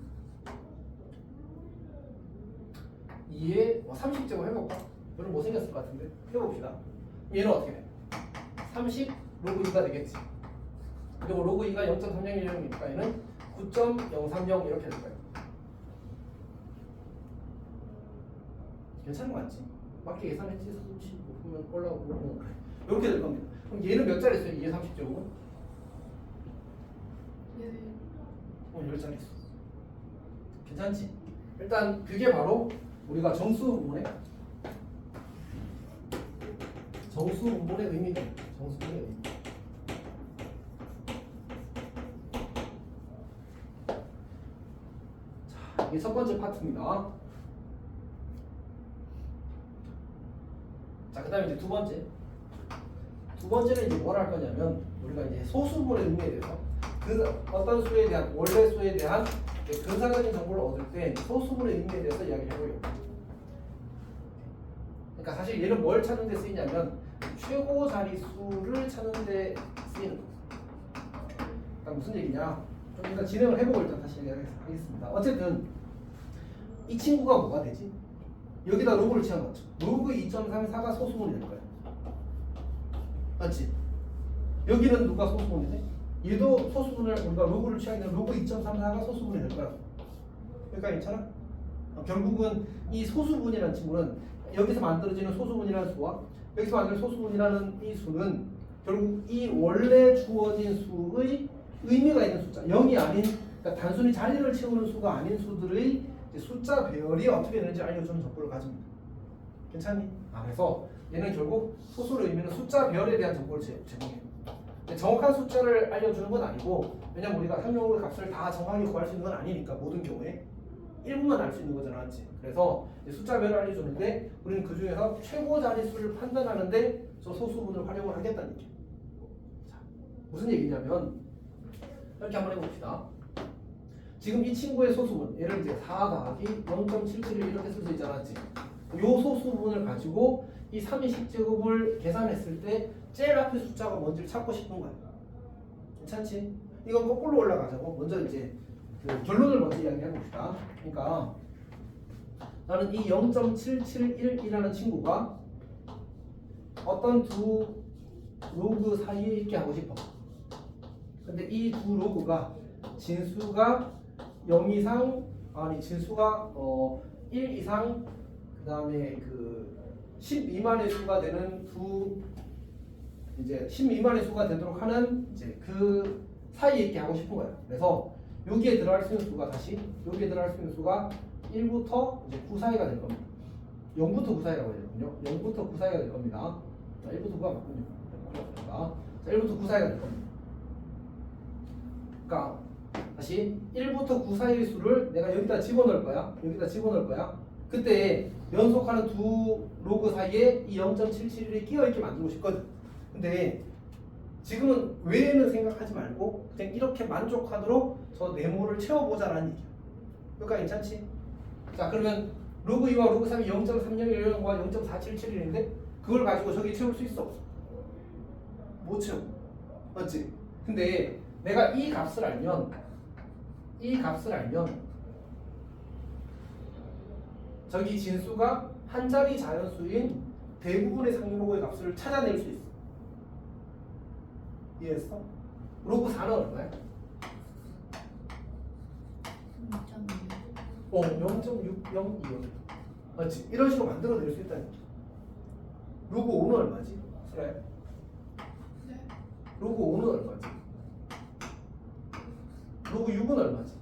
2의 30제곱 해볼까? 별로 못생겼을 것 같은데 해봅시다. 얘는 어떻게 돼? 30 로그 2가 되겠지. 그리고 로그 2가 0.300이니까 얘는 9.030 이렇게 될 거예요. 괜찮은 거 맞지? 맞게 계산했지? 30 보면 올라오고 이렇게 될 겁니다. 그럼 얘는 몇 자리 있어요? 2의 30제곱은? 10자리 있어. 괜찮지? 일단 그게 바로 우리가 정수분의 의미다. 정수분의 의미. 자, 이게 첫 번째 파트입니다. 자, 그다음에 이제 두 번째는 이제 뭘 할 거냐면 우리가 이제 소수분의 의미에 대해서 그 어떤 수에 대한 원래 수에 대한 근사적인 정보를 얻을 때 소수분의 의미에 대해서 이야기를 해보려고. 그러니까 사실 얘는 뭘 찾는 데 쓰이냐면 최고 자릿수를 찾는 데 쓰이는 거죠. 그러니까 무슨 얘기냐? 좀 일단 진행을 해보고 일단 다시 얘기하겠습니다. 어쨌든 이 친구가 뭐가 되지? 여기다 로그를 취한 거죠. 로그 2.34가 소수분이 될 거야. 맞지? 여기는 누가 소수분이네? 얘도 소수분을 우리가 로그를 취하게 되면 로그 2.34가 소수분이 될 거야. 그러니까 괜찮아? 결국은 이 소수분이라는 친구는 여기서 만들어지는 소수분이라는 수와 여기서 만드는 소수분이라는 이 수는 결국 이 원래 주어진 수의 의미가 있는 숫자 0이 아닌 그러니까 단순히 자리를 채우는 수가 아닌 수들의 숫자 배열이 어떻게 되는지 알려주는 정보를 가집니다. 괜찮니? 그래서 얘는 결국 소수의 의미는 숫자 배열에 대한 정보를 제공해요. 정확한 숫자를 알려주는 건 아니고 왜냐면 우리가 상용의 값을 다 정확히 구할 수 있는 건 아니니까 모든 경우에 일부만 알 수 있는 거잖아, 맞지? 그래서 숫자 배열을 알려주는데 우리는 그 중에서 최고 자릿수를 판단하는데 저 소수분을 활용을 하겠다는 얘기예요. 자, 무슨 얘기냐면 이렇게 한번 해봅시다. 지금 이 친구의 소수분 얘를 이제 4 더하기 0.771 이렇게 쓸 수 있잖아, 맞지? 요 소수분을 가지고 이 3의 10제곱을 계산했을 때 제일 앞에 숫자가 뭔지를 찾고 싶은 거야. 괜찮지? 이건 거꾸로 올라가자고. 먼저 이제 그 결론을 먼저 이야기해 봅시다. 그러니까 나는 이 0.771이라는 친구가 어떤 두 로그 사이에 있게 하고 싶어. 근데 이 두 로그가 진수가 0 이상 진수가 1 이상 그다음에 그 10 미만의 수가 되는 이제 10 미만의 수가 되도록 하는 이제 그 사이에 있게 하고 싶은 거예요. 그래서 여기에 들어갈 수 있는 수가 여기에 들어갈 수 있는 수가 1부터 이제 9 사이가 될 겁니다. 0부터 9 사이라고 해야 되거든요. 0부터 9 사이가 될 겁니다. 자, 1부터 9가 맞군요. 자, 1부터 9 사이가 될 겁니다. 그러니까 다시 1부터 9 사이의 수를 내가 여기다 집어넣을 거야. 그때 연속하는 두 로그 사이에 이 0.771이 끼어있게 만들고 싶거든. 근데 지금은 외에는 생각하지 말고 그냥 이렇게 만족하도록 저 네모를 채워보자라는 얘기야. 그러니까 괜찮지? 자, 그러면 로그 2와 로그 3이 0.301과 0.477인데 그걸 가지고 저기 채울 수 있어? 못 채워. 맞지? 근데 내가 이 값을 알면 저기 진수가 한 자리 자연수인 대부분의 상용로그의 값을 찾아낼 수 있어. 이해했어? 로그 4는 얼마야? 0.602요. 맞지? 이런 식으로 만들어낼 수 있다니까. 로그 5는 얼마지? 수라야? 네. 로그 5는 얼마지? 로그 6은 얼마지?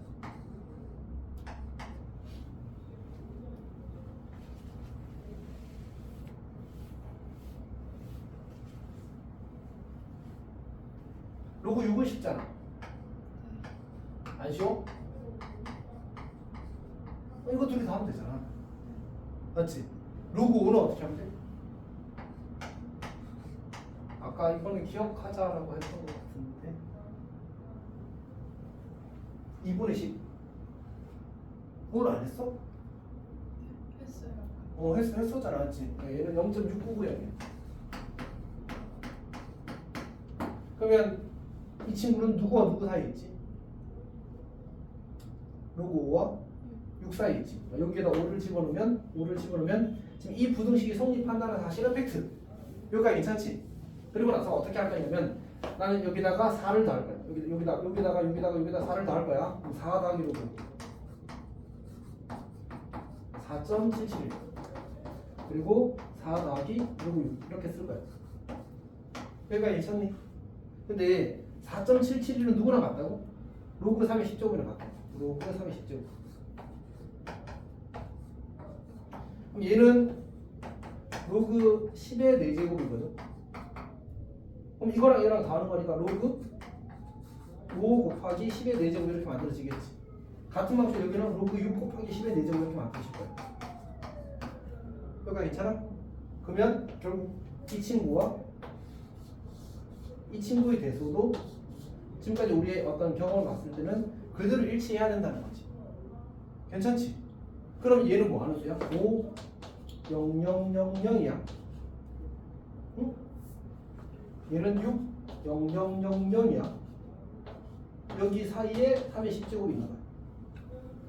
로그 6은 쉽잖아. 안 쉬워? 이거 둘이 다 하면 되잖아. 맞지? 로그 5는 어떻게 하면 돼? 아까 이거는 기억하자라고 했던 것 같은데 2분의 10 오늘 안 했어? 했어요. 했었잖아. 맞지? 얘는 0.699야. 그러면 이 친구는 누구와 누구 사이에 있지? 로그 5와 6 사이에 있지. 여기에다 5를 집어넣으면 지금 이 부등식이 성립한다는 사실은 팩트. 여기가 괜찮지? 그리고 나서 어떻게 할 거냐면 나는 여기다가 4를 더할 거야. 여기다가 4를 더할 거야. 그럼 4 더하기 로그 4.77 그리고 4 더하기 로그 6 이렇게 쓸 거야. 여기가 괜찮니? 근데 4.771은 누구랑 같다고? 로그 3의 10제곱이랑 같다. 로그 3의 10제곱. 그럼 얘는 로그 10의 4제곱이거든. 그럼 이거랑 얘랑 다 하는 거니까 로그 5 곱하기 10의 4제곱 이렇게 만들어지겠지. 같은 방식 여기는 로그 6 곱하기 10의 4제곱 이렇게 만드실 거예요. 여기가 괜찮아? 그러면 결국 이 친구의 대소도 지금까지 우리의 어떤 경험을 봤을 때는 그대로 일치해야 된다는 거지. 괜찮지? 그럼 얘는 뭐 하는 수야? 5, 0, 0, 0, 0이야. 응? 얘는 6, 0, 0, 0, 0이야. 여기 사이에 3의 10제곱이 있는 거야.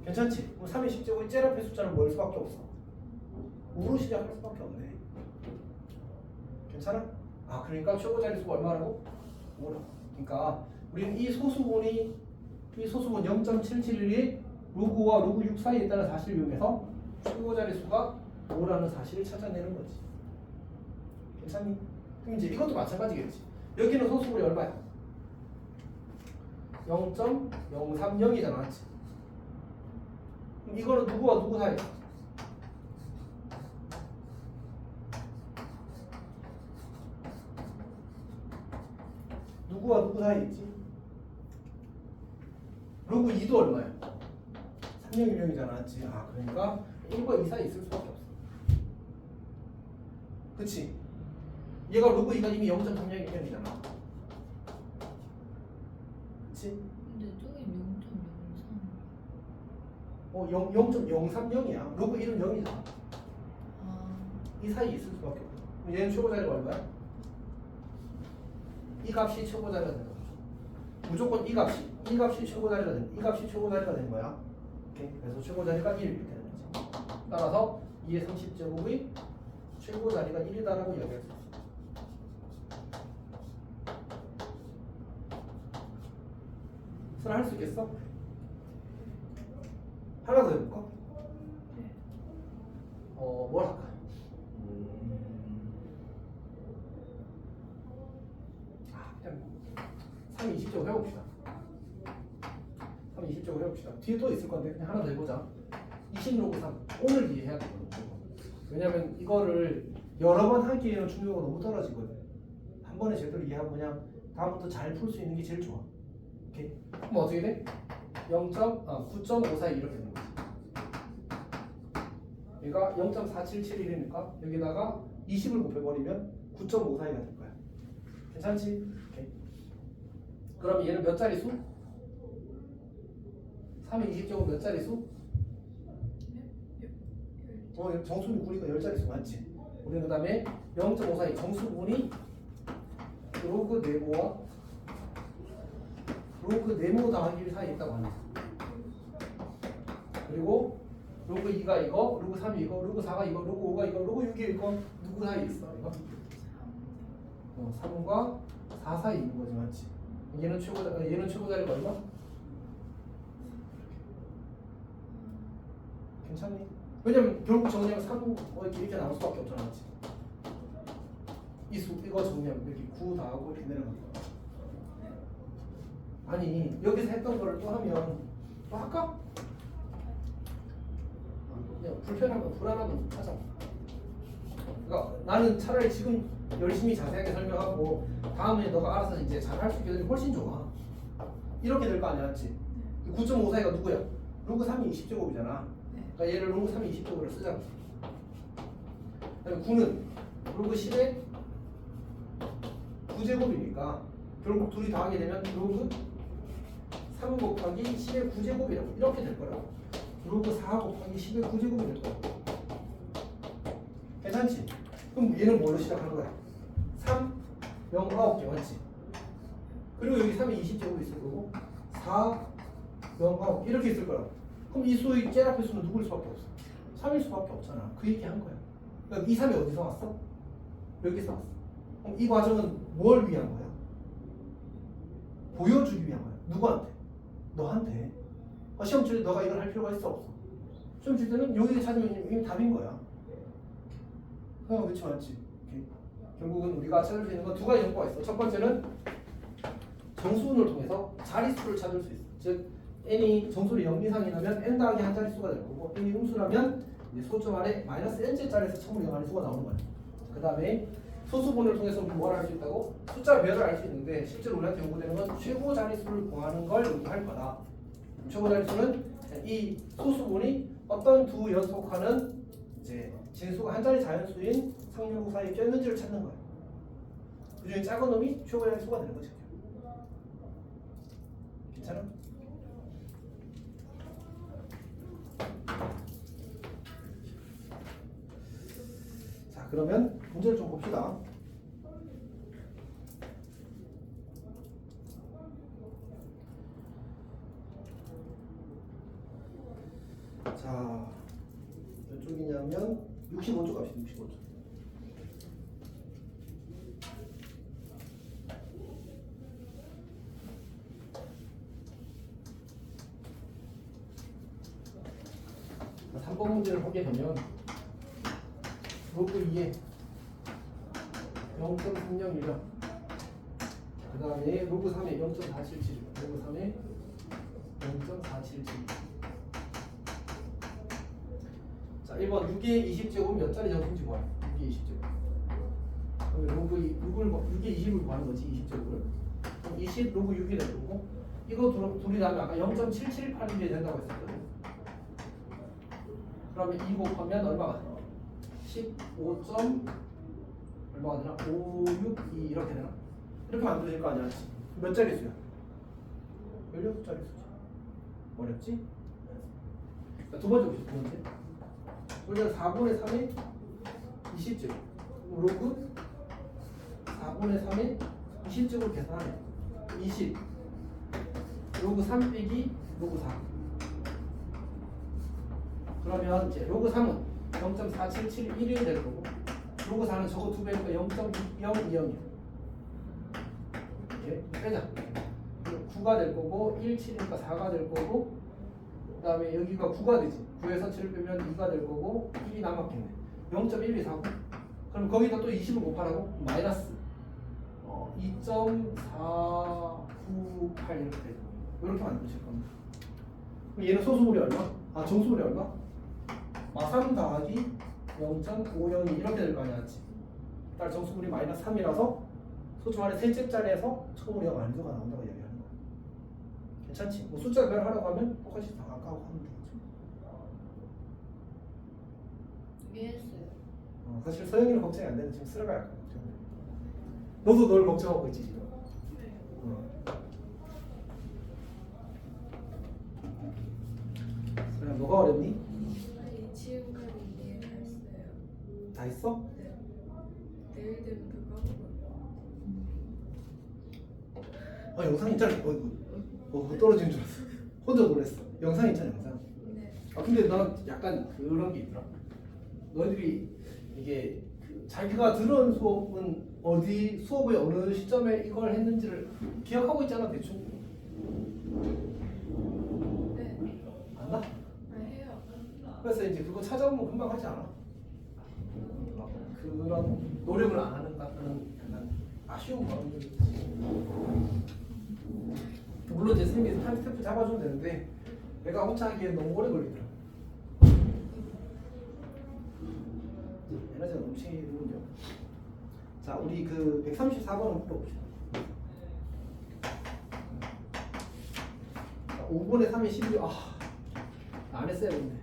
괜찮지? 그럼 3의 10제곱이 제일 앞에 숫자는 뭐일 수밖에 없어? 5로 시작할 수밖에 없네. 괜찮아? 아, 그러니까 최고 자릿수가 얼마라고? 5라. 그러니까 우리는 이 소수분 0.771이 로그와 로그 6 사이에 있다는 사실을 이용해서 최고 자릿수가 5라는 사실을 찾아내는 거지. 괜찮니? 그럼 이제 이것도 마찬가지겠지. 여기는 소수분이 얼마야? 0.030이잖아, 맞지? 그럼 이거는 누구와 누구 사이야? 누구와 누구 사이에 있지? 로그 2도 얼마야? 3명 1명이잖아, 맞지? 아, 그러니까 1과 2 사이에 있을 수밖에 없어. 그치? 얘가 로그 2가 이미 0.3명 1명이잖아. 그치? 근데 저긴 0.03. 0.030이야. 로그 1은 0이잖아. 아, 이 사이에 있을 수밖에 없어. 그럼 얘는 최고 자리가 얼마야? 이 값이 최고 자리가 되는 거죠. 무조건 이 값이 최고 자리가 되는 거야. 오케이? 그래서 최고 자리가 1 이렇게 되는 거지. 따라서 2의 30제곱의 최고 자리가 1이다라고 이야기할 수 있어. 수라 할 수 있겠어? 하나 더 해볼까? 네. 뭘 할까? 그냥 3, 20제곱 해봅시다. 3, 20제곱 해봅시다. 뒤에 또 있을 건데 그냥 하나 더 해보자. 20로그 3 오늘 이해해야 되거든. 왜냐면 이거를 여러 번 하기에는 중요도가 너무 떨어지거든. 한 번에 제대로 이해하고 그냥 다음부터 잘 풀 수 있는 게 제일 좋아. 오케이? 그럼 어떻게 돼? 9.54 이렇게 되는 거지. 얘가 0.4771이니까 여기다가 20을 곱해버리면 9.54가 될 거야. 괜찮지? 오케이. 그럼 얘는 몇 자리수? 3의 20제곱 몇 자리수? 정수분이 9니까 10자리수 맞지? 우리는 그 다음에 0.54의 정수분이 로그 네모와 로그 네모 더하기 1 사이에 있다고 하는. 그리고 로그 2가 이거, 로그 3이 이거, 로그 4가 이거, 로그 5가 이거, 로그 6이 이거 누구 사이에 있어? 이거 3과 4 사이에 있는 거지, 맞지? 얘는 최고 자리가 얼마? 괜찮니? 왜냐면 결국 정리하면 3 이렇게 나올 수밖에 없잖아, 맞지? 이거 정리하면 이렇게 9 더하고 이렇게 내려가는 거야. 아니 여기서 했던 거를 또 하면 또 할까? 그냥 불안하면 하자. 그러니까 나는 차라리 지금 열심히 자세하게 설명하고 다음에 너가 알아서 이제 잘 할 수 있게 되면 훨씬 좋아. 이렇게 될 거 아니야, 맞지? 9.5 사이가 누구야? 로그 3이 20제곱이잖아. 그러니까 얘를 로그 3이 20제곱으로 쓰자. 그다음에 9는 로그 10에 9제곱이니까 결국 둘이 더하게 되면 로그 3 곱하기 10의 9제곱이라고 이렇게 될 거라고. 로그 4 곱하기 10의 9제곱이 될 거라고. 괜찮지? 그럼 얘는 뭘로 시작하는 거야? 3, 0, 9개 맞지? 그리고 여기 3이 20제곱이 있을 거고 4, 0, 9 이렇게 있을 거라고. 그럼 이 수의 제일 앞에 수는 누구일 수밖에 없어? 3일 수밖에 없잖아. 그 얘기 한 거야. 그러니까 이 3이 어디서 왔어? 여기서 왔어. 그럼 이 과정은 뭘 위한 거야? 보여주기 위한 거야. 누구한테? 너한테. 시험 칠 때 너가 이걸 할 필요가 있어 없어? 시험 칠 때는 여기 찾으면 이미 답인 거야. 그렇지 맞지? 오케이. 결국은 우리가 찾을 수 있는 건 두 가지 정보가 있어. 첫 번째는 정수분을 통해서 자릿수를 찾을 수 있어. 즉 n이 정수를 0 이상이라면 n 더하기 한 자릿수가 될 거고 n이 음수라면 이제 소점 아래 마이너스 n제짜리에서 처음으로 0 수가 나오는 거야. 그 다음에 소수분을 통해서 우리 뭘 알 수 있다고? 숫자 별을 알 수 있는데 실제로 우리한테 요구되는 건 최고 자릿수를 구하는 걸 요구할 거다. 최고 자릿수는 이 소수분이 어떤 두 연속하는 이제 진수가 한 자리 자연수인 상류구 사이에 껴있는지를 찾는 거야. 그 중에 작은 놈이 최고 자릿수가 되는 거지. 괜찮아? 자, 그러면 문제를 좀 봅시다. 자, 몇 쪽이냐면 65쪽 갑시다. 65쪽. 자, 3번 문제를 보게 되면 로그 2에 0.301이랑 그 다음에 로그 3에 0.477 로그 3에 0.477. 자, 1번 6의 20제곱 몇 자리 정수인지 구하라. 6의 20제곱. 그러면 로그 6의 20을 구하는 거지. 20제곱을. 그럼 20 로그 6이 될 거고 이거 둘이 나면 아까 0.778이 된다고 했었거든. 그러면 2 곱하면 얼마가 되나? 15. 얼마가 되나? 562 이렇게 되나? 이렇게 만들어질 거 아니야? 몇 자리 수야? 16자리 수지. 어렵지? 자, 두 번째 봅시다. 두 번째. 우리가 4분의 3에 20제곱 로그 4분의 3에 20제곱 계산하면 20 로그 3 빼기 로그 4. 그러면 이제 로그 3은 0.4771이 될 거고 로그 4는 저거 두 배니까 0.020이야. 이렇게 빼자. 9가 될 거고 1, 7이니까 4가 될 거고 그 다음에 여기가 9가 되지. 9에서 7을 빼면 2가 될 거고 1이 남았겠네. 0.1249. 그럼 거기다 또 20을 곱하라고? 마이너스 2.498 이렇게 되죠. 이렇게 만드실 겁니다. 그럼 얘는 소수물이 얼마? 아, 정수물이 얼마? 3 더하기 0.502 이렇게 될 거 아니야, 맞지? 일단 정수물이 마이너스 3이라서 소수 안에 셋째 자리에서 처음으로 0 안수가 나온다고 이야기하는 거야. 괜찮지? 뭐 숫자 별하라고 하면 똑같이 다 아까 하면 되겠지. 이해했어요. 사실 서영이는 걱정이 안 되는데 지금 쓰라가 약간 걱정돼. 너도 널 걱정하고 있지 지금. 서영 뭐가 어렵니? 아니 지금까지 이해 다 했어요. 다 했어? 네. 내일 되면 더 까먹어요. 영상 있잖아. 떨어지는 줄 알았어. 혼자 놀랬어. 영상 있잖아, 영상. 네. 아 근데 난 약간 그런 게 있더라. 너희들이 이게 자기가 들은 수업은 어디 수업의 어느 시점에 이걸 했는지를 기억하고 있잖아, 대충. 네. 안다? 아, 해요. 그래서 이제 그거 찾아보면 금방 하지 않아. 막 그런 노력을 안 하는다는 약간 아쉬운 마음들이 있지. 물론 이제 선생님이 타임 스탬프 잡아주면 되는데 내가 혼자 하기엔 너무 오래 걸리더라. 에너지가 넘치는군요. 자, 우리 그 134번을 풀어봅시다. 자, 5분의 3의 12. 안 했어요, 근데.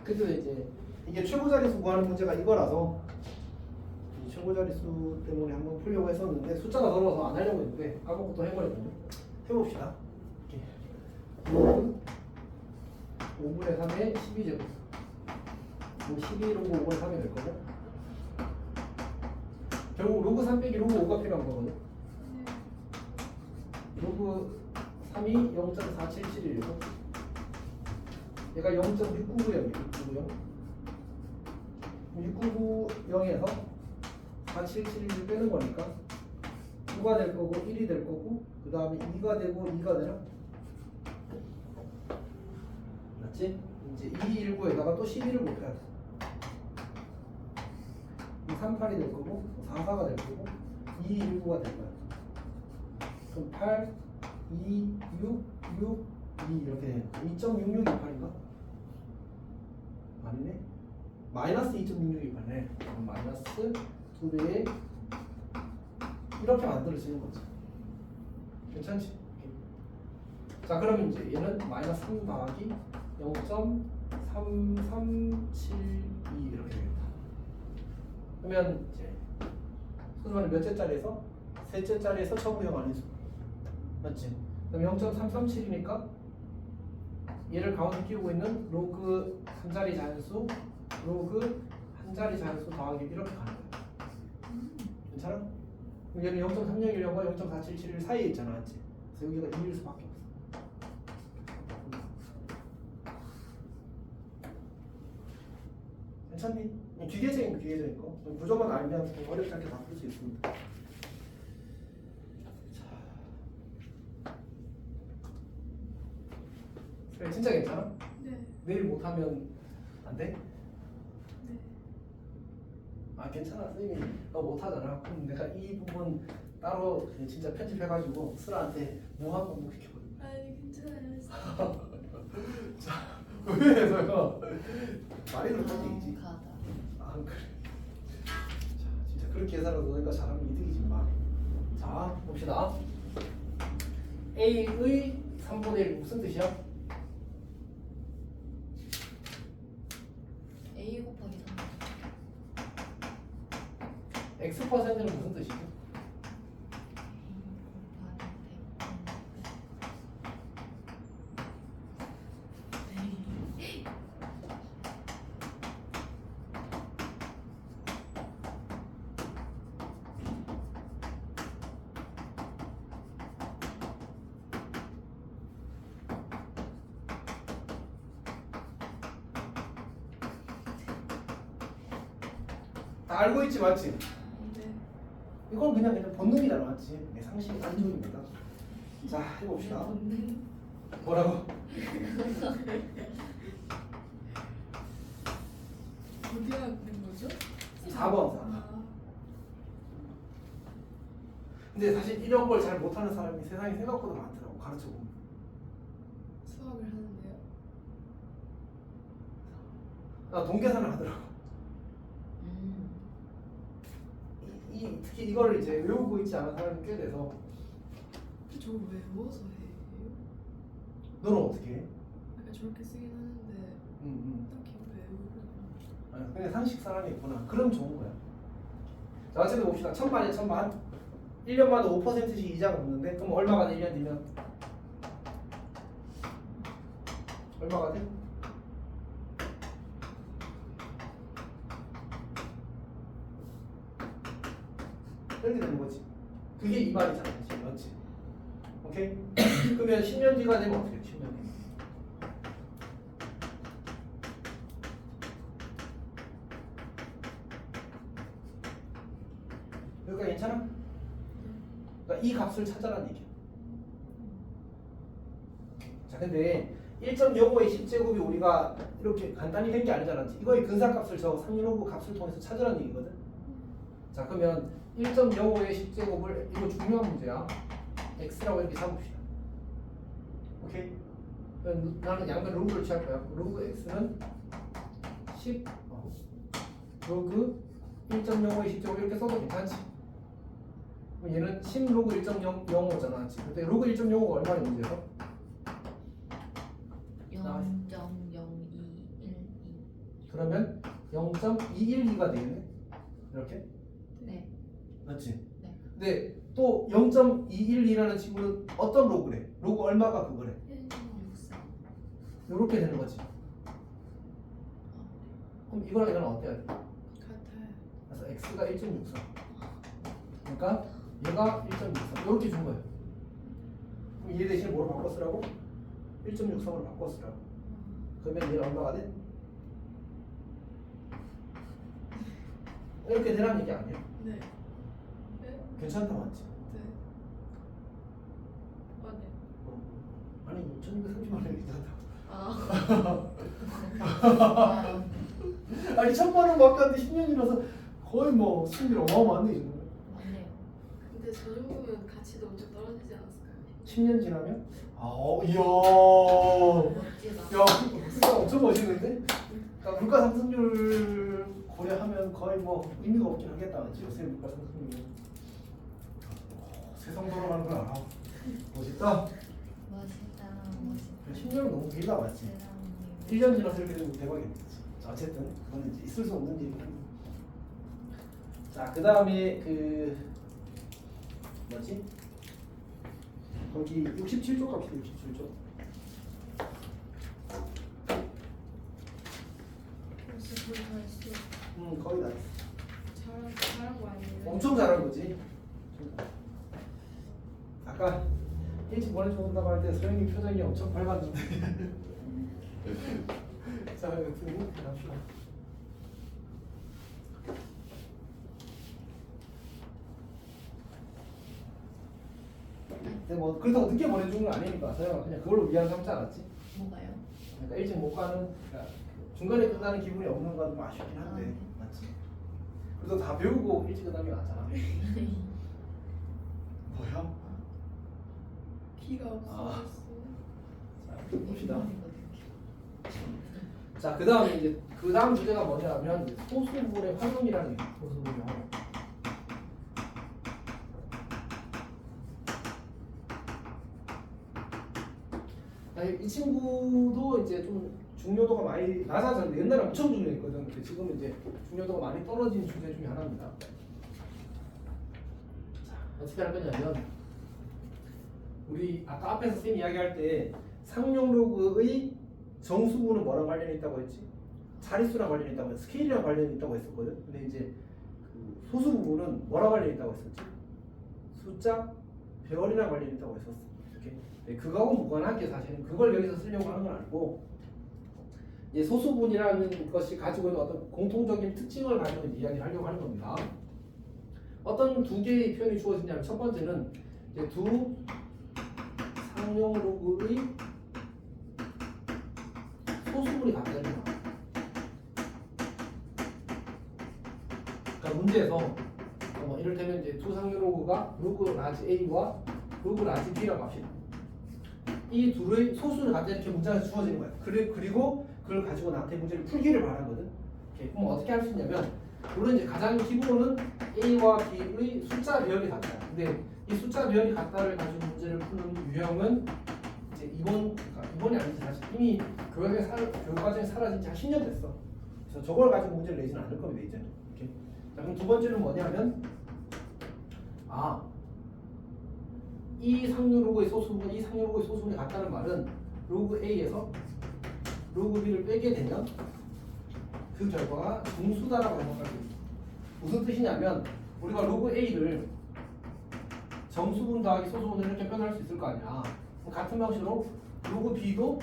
그래도 이제 이게 최고 자릿수 구하는 문제가 이거라서 이 최고 자릿수 때문에 한번 풀려고 했었는데 숫자가 더러워서 안 하려고 했는데 아무것도 해버렸거든요. 해봅시다. 이렇게. 5분의 3의 12제곱. 12로그 5분의 3이 될 거고. 결국 로그 3 빼기 로그 5가 필요한 거거든요. 로그 3이 0.4771이고 얘가 0.6990이에요. 6990에서 4771을 빼는 거니까 9가 될 거고 1이 될 거고 그 다음에 2가 되고 2가 되나? 맞지? 이제 219에다가 또 12를 곱해야 돼. 238이 될 거고 44가 될 거고 219가 될 거야. 그럼 8, 2, 6, 6, 2 이렇게 되는 거. 2.6628인가? 아니네. 마이너스 2.6628네. 그럼 마이너스 2배에 이렇게 만들어지는 거지. 괜찮지? 자, 그러면 이제 얘는 마이너스 3 더하기 0.3372 이렇게 되겠다. 그러면 이제 순서는 몇 째짜리에서? 셋째짜리에서 처음부터 아니죠. 맞지? 그럼 0.337이니까 얘를 가운데 끼우고 있는 로그 한 자리 자연수, 로그 한 자리 자연수 더하기 이렇게 가는 거야. 괜찮아? 그럼 얘는 0.301과 0.4771 사이에 있잖아, 맞지? 그래서 여기가 2일 수밖에 없어. 괜찮니? 기계적인 거. 구조만 알면 좀 어렵지 않게 바꿀 수 있습니다. 그래, 진짜 괜찮아? 네. 내일 못하면 안 돼? 네. 아 괜찮아, 선생님이 너 못하잖아. 그럼 내가 이 부분 따로 진짜 편집해가지고 슬아한테 무한 반복시켜버려. 아니, 괜찮아요. 자, 왜 너가 말이 그렇다는 얘기지? 가다. 아 그래. 자, 진짜 그렇게 해서라도 너희가 잘하면 이득이지 마. 자, 봅시다. A의 3분의 1 무슨 뜻이야? A 곱하기 3. X%는 무슨 뜻이지? 다 알고 있지, 맞지? 네. 이건 그냥 본능이잖아, 맞지? 네, 상식 안중입니다. 자, 해봅시다. 뭐라고? 어디 하는 거죠? 4번. 아, 근데 사실 이런 걸 잘 못하는 사람이 세상에 생각보다 많더라고, 가르쳐보면. 수학을 하는데요. 나 동계산을 하더라고. 특히 이걸 이제 외우고 있지 않은 사람이 꽤 돼서. 근데 저걸 외워서 해요? 너는 어떻게 해? 약간 저렇게 쓰긴 하는데 딱히 외우고. 아니, 그냥 상식 사람이 있구나. 그럼 좋은 거야. 자, 어쨌든 봅시다. 1000만에 1000만. 1년마다 5%씩 이자가 붙는데 그럼 얼마가 돼? 1년 뒤면 얼마가 돼? 이렇게 되는 거지. 그게 이 말이잖아, 지금 맞지? 오케이? 그러면 10년 뒤가 되면 어떻게 돼? 10년 뒤. 여기가 괜찮아? 그러니까 이 값을 찾아라는 얘기야. 자, 근데 1.05의 10제곱이 우리가 이렇게 간단히 된 게 아니잖아. 이거의 근사값을 저 상류로그 값을 통해서 찾으라는 얘기거든. 자, 그러면 1.05의 10제곱을 이거 중요한 문제야. x라고 이렇게 잡읍시다. 오케이? 그럼 나는 양변 로그를 취할 거야. 로그 x는 10 로그 1.05의 10제곱 이렇게 써도 괜찮지? 그럼 얘는 10 로그 1.05잖아. 근데 로그 1.05가 얼마의 문제에서? 0.0212. 그러면 0.212가 되겠네. 이렇게? 네. 맞지? 네. 근데 또 0.212라는 친구는 어떤 로그래? 로그 얼마가 그거래? 1.64. 이렇게 되는 거지. 그럼 이거랑 이거랑 어때야 돼? 같아요. 그래서 x가 1.64. 그러니까 얘가 1.63. 이렇게 준 거예요. 그럼 얘 대신 뭐로 바꿔 쓰라고? 1.63으로 바꿔 쓰라고. 그러면 얘는 얼마가 돼? 이렇게 되라는 얘기 아니야? 네. 네? 괜찮다 맞지? 네. 아, 네. 아니 1230만 원이 괜찮다. 아. 아니 1000만 원 바꿨는데 10년이라서 거의 뭐 수익률 어마어마한데 이 정도면. 맞네요. 근데 저 정도면 가치도 엄청 떨어지지 않았을까요? 10년 지나면? 이야. 멋지다. 야, 진짜 엄청 멋있는데? 그러니까 물가 상승률 고려하면 거의 뭐 의미가 없긴 하겠다, 맞지? 요새 물가 상승률. 세상 돌아가는 걸 알아. 멋있다. 멋있다. 10년은 너무 길다, 맞지? 세상에. 1년 지나서 이렇게 되면 대박이겠지. 어쨌든 그건 이제 있을 수 없는 일이고. 자, 그 다음에 그 뭐지? 거기 67조 값이다. 67조. 벌써 거의 다 했어. 거의 다 했어. 잘한 거 아니에요? 엄청 잘한 거지. 아까 일찍 보내준다고 할 때 소영이 표정이 엄청 밝았는데. 자, 여튼 갑시다. 근데 뭐 그렇다고 늦게 보내준 건 아니니까 소영아 그냥 그걸로 위안 삼지 않았지? 뭐가요? 그러니까 일찍 못 가는, 그러니까 중간에 끝나는 기분이 없는 건 좀 아쉽긴 한데, 네. 맞지? 그래도 다 배우고 일찍 끝나는 게 낫잖아. 뭐야? 기가 없어졌어. 자, 봅시다. 자, 그 다음에 이제 그 다음 주제가 뭐냐면 이제 소수분의 활용이라는 얘기. 소수분의 활용. 이 친구도 이제 좀 중요도가 많이 낮아졌는데 옛날에 엄청 중요했거든. 근데 지금은 이제 중요도가 많이 떨어진 주제 중에 하나입니다. 자, 어떻게 할 거냐면 우리 아까 앞에서 쌤 이야기할 때 상용로그의 정수분은 뭐랑 관련이 있다고 했지? 자릿수랑 관련이 있다고 했어. 스케일이랑 관련이 있다고 했었거든. 근데 이제 그 소수 부분은 뭐랑 관련이 있다고 했었지? 숫자, 배열이랑 관련이 있다고 했었어. 이렇게. 네, 그거하고 무관한 게 사실은 그걸 여기서 쓰려고 하는 건 아니고, 이 소수분이라는 것이 가지고 있는 어떤 공통적인 특징을 가지고 이야기를 하려고 하는 겁니다. 어떤 두 개의 표현이 주어지냐면 첫 번째는 이제 두 상용 로그의 소수분이 같다 이렇게 나와. 그러니까 문제에서 이를테면 이제 두 상용 로그가 로그 라지 A와 로그 라지 B라고 합시다. 이 둘의 소수를 갖다 이렇게 문장에서 주어지는 거야. 그리고 그걸 가지고 나한테 문제를 풀기를 바라거든. 이렇게. 그럼 어떻게 할 수 있냐면, 물론 이제 가장 기본은 A와 B의 숫자 배열이 같다. 근데 이 숫자 배열이 같다를 가지고 문제를 푸는 유형은 이제 이번이 아니지 사실 이미 교육 과정에 사라진 지 한 10년 됐어. 그래서 저걸 가지고 문제를 내지는 않을 겁니다 이제. 이렇게. 자, 그럼 두 번째는 뭐냐면, 이 상류 로그의 소수분, 이 상류 로그의 소수분이 같다는 말은 로그 A에서 로그 B를 빼게 되면 그 결과가 중수다라고 해석할 수 있어. 무슨 뜻이냐면 우리가 로그 A를 정수분 더하기 소수분을 이렇게 표현할 수 있을 거 아니야. 그럼 같은 방식으로 로그 b도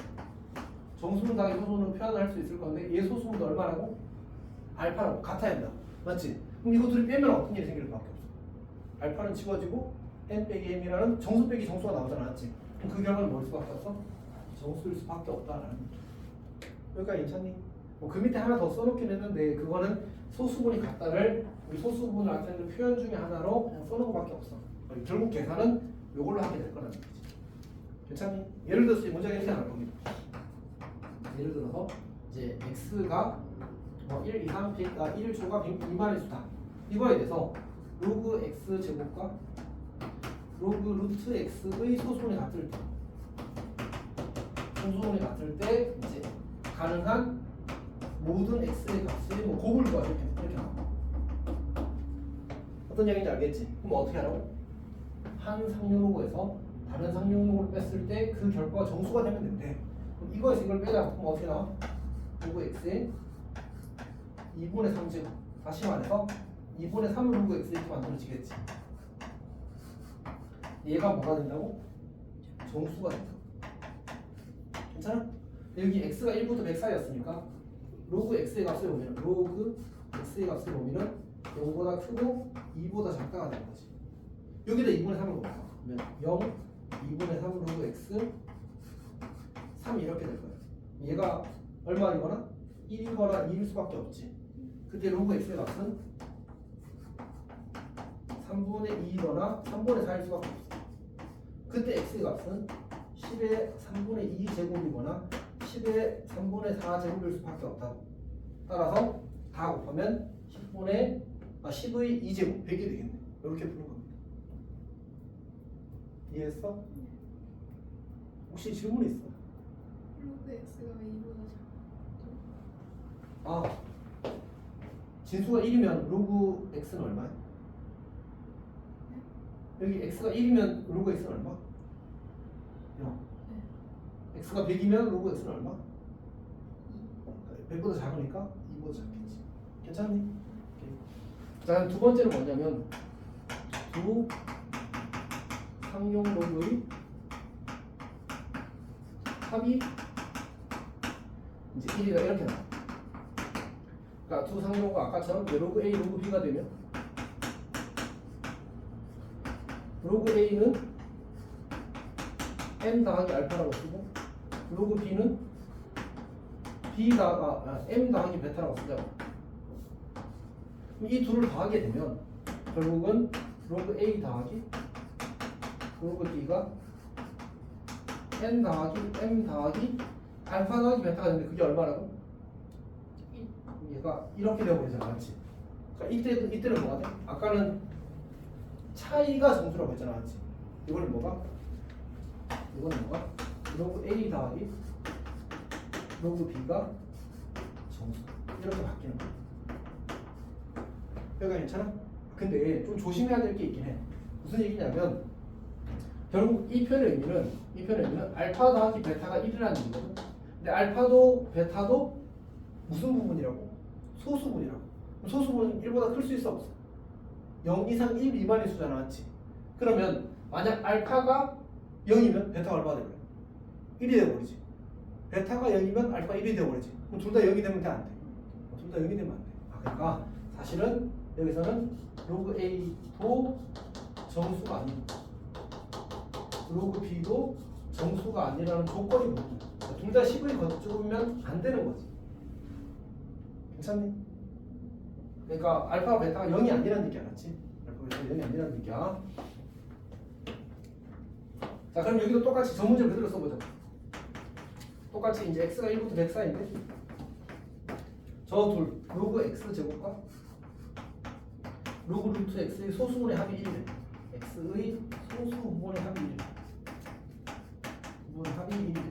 정수분 더하기 소수분을 표현할 수 있을 건데 얘 소수분도 얼마라고? 알파라고 같아야 된다. 맞지? 그럼 이거 둘이 빼면 어떤 일이 생길 수밖에 없어. 알파는 지워지고 n 빼기 m이라는 정수 빼기 정수가 나오잖아. 맞지? 그럼 그 결과는 뭘 수밖에 없어? 정수일 수밖에 없다라는 거죠. 여기까지 괜찮니? 뭐 그 밑에 하나 더 써놓긴 했는데 그거는 소수분이 같다를 우리 소수분을 나타내는 표현 중에 하나로 그냥 써놓은 것밖에 없어. 결국 계산은 이걸로 하게 될 거라는 거지. 괜찮니? 예를 들어서 이 문제가 이렇게 나올 겁니다. 예를 들어서 이제 x가 뭐 1, 2, 3, 1조가 2만의 수다. 이거에 대해서 로그 x 제곱과 로그 루트 x의 소수분이 같을 때 소수분이 같을 때 이제 가능한 모든 x의 값의 뭐 곱을 구하자 이렇게 나와. 어떤 얘기인지 알겠지? 그럼 어떻게 하라고? 한 상용로그에서 다른 상용로그를 뺐을 때 그 결과가 정수가 되면 된대. 그럼 이거에서 이걸 빼자. 그럼 어떻게 나와? 로그 x의 2분의 3제곱. 다시 말해서 2분의 3 로그 x 이렇게 만들어지겠지. 얘가 뭐가 된다고? 정수가 된다. 괜찮아? 여기 x가 1부터 100 사이였으니까 로그 x의 값을 보면 로그 x의 값을 보면은 0보다 크고 2보다 작다가 되는 거지. 여기다 2분의 3을 넣어. 그러면 0, 2분의 3 로그 x 3 이렇게 될 거야. 얘가 얼마이거나 1이거나 2일 수밖에 없지. 그때 로그 x의 값은 3분의 2이거나 3분의 4일 수밖에 없어. 그때 x의 값은 10의 3분의 2 제곱이거나 10의 3분의 4 제곱일 수밖에 없다고. 따라서 다 곱하면 10의 2제곱 100이 되겠네. 이렇게 푸는 겁니다. 이해했어? 혹시 질문 있어? 로그 x가 2보다 작아. 아, 진수가 1이면 로그 x는 얼마야? 여기 x가 1이면 로그 x는 얼마? 0. x가 100이면 로그 x는 얼마? 100보다 작으니까 2보다 작겠지. 괜찮니? 오케이. 자, 두 번째는 뭐냐면 두 상용 로그의 합이 이제 1이다 이렇게 나와. 그러니까 두 상용 로그가 아까처럼 로그 A, 로그 B가 되면 로그 A는 m 더하기 알파라고 쓰고 로그 B는 m 더하기 베타라고 쓰자고. 이 둘을 더하게 되면 결국은 로그 A 더하기 로그 B가 n 더하기 m 더하기 알파 더하기 베타가 되는데 그게 얼마라고? 얘가 이렇게 되어버리잖아. 맞지? 그러니까 이때는 뭐가 돼? 아까는 차이가 정수라고 했잖아. 맞지? 이거는 뭐가? 로그 A 더하기 로그 B가 정수. 이렇게 바뀌는 거야. 여기가 괜찮아? 근데 좀 조심해야 될 게 있긴 해. 무슨 얘기냐면 결국 이 표현의 의미는 알파 더하기 베타가 1이라는 얘기거든. 근데 알파도 베타도 무슨 부분이라고? 소수분이라고. 소수분은 1보다 클 수 있어 없어? 0 이상 1 미만의 수잖아. 맞지? 그러면 만약 알파가 0이면 베타가 얼마가 되버려? 1이 되어버리지. 베타가 0이면 알파 1이 되어버리지. 그럼 둘 다 0이 되면 돼? 안 돼? 둘 다 0이 되면 안 돼. 그러니까 사실은 여기서는 로그 A도 정수가 아닌 로그 B도 정수가 아니라는 조건이 뭐냐. 둘 다 10을 거듭으면 안 되는 거지. 괜찮니? 그러니까 알파 베타가 0이 아니라는 얘기 알았지? 알파 베타가 0이 아니라는 얘기야. 자, 그럼 여기도 똑같이 저 문제 그대로 써보자. 똑같이 이제 x가 1부터 100 사이인데 저 둘 로그 x 제곱과 로그 루트 x의 소수분의 합이 1이래. x의 소수분의 합이 1이래. 부분의 합이 1이래.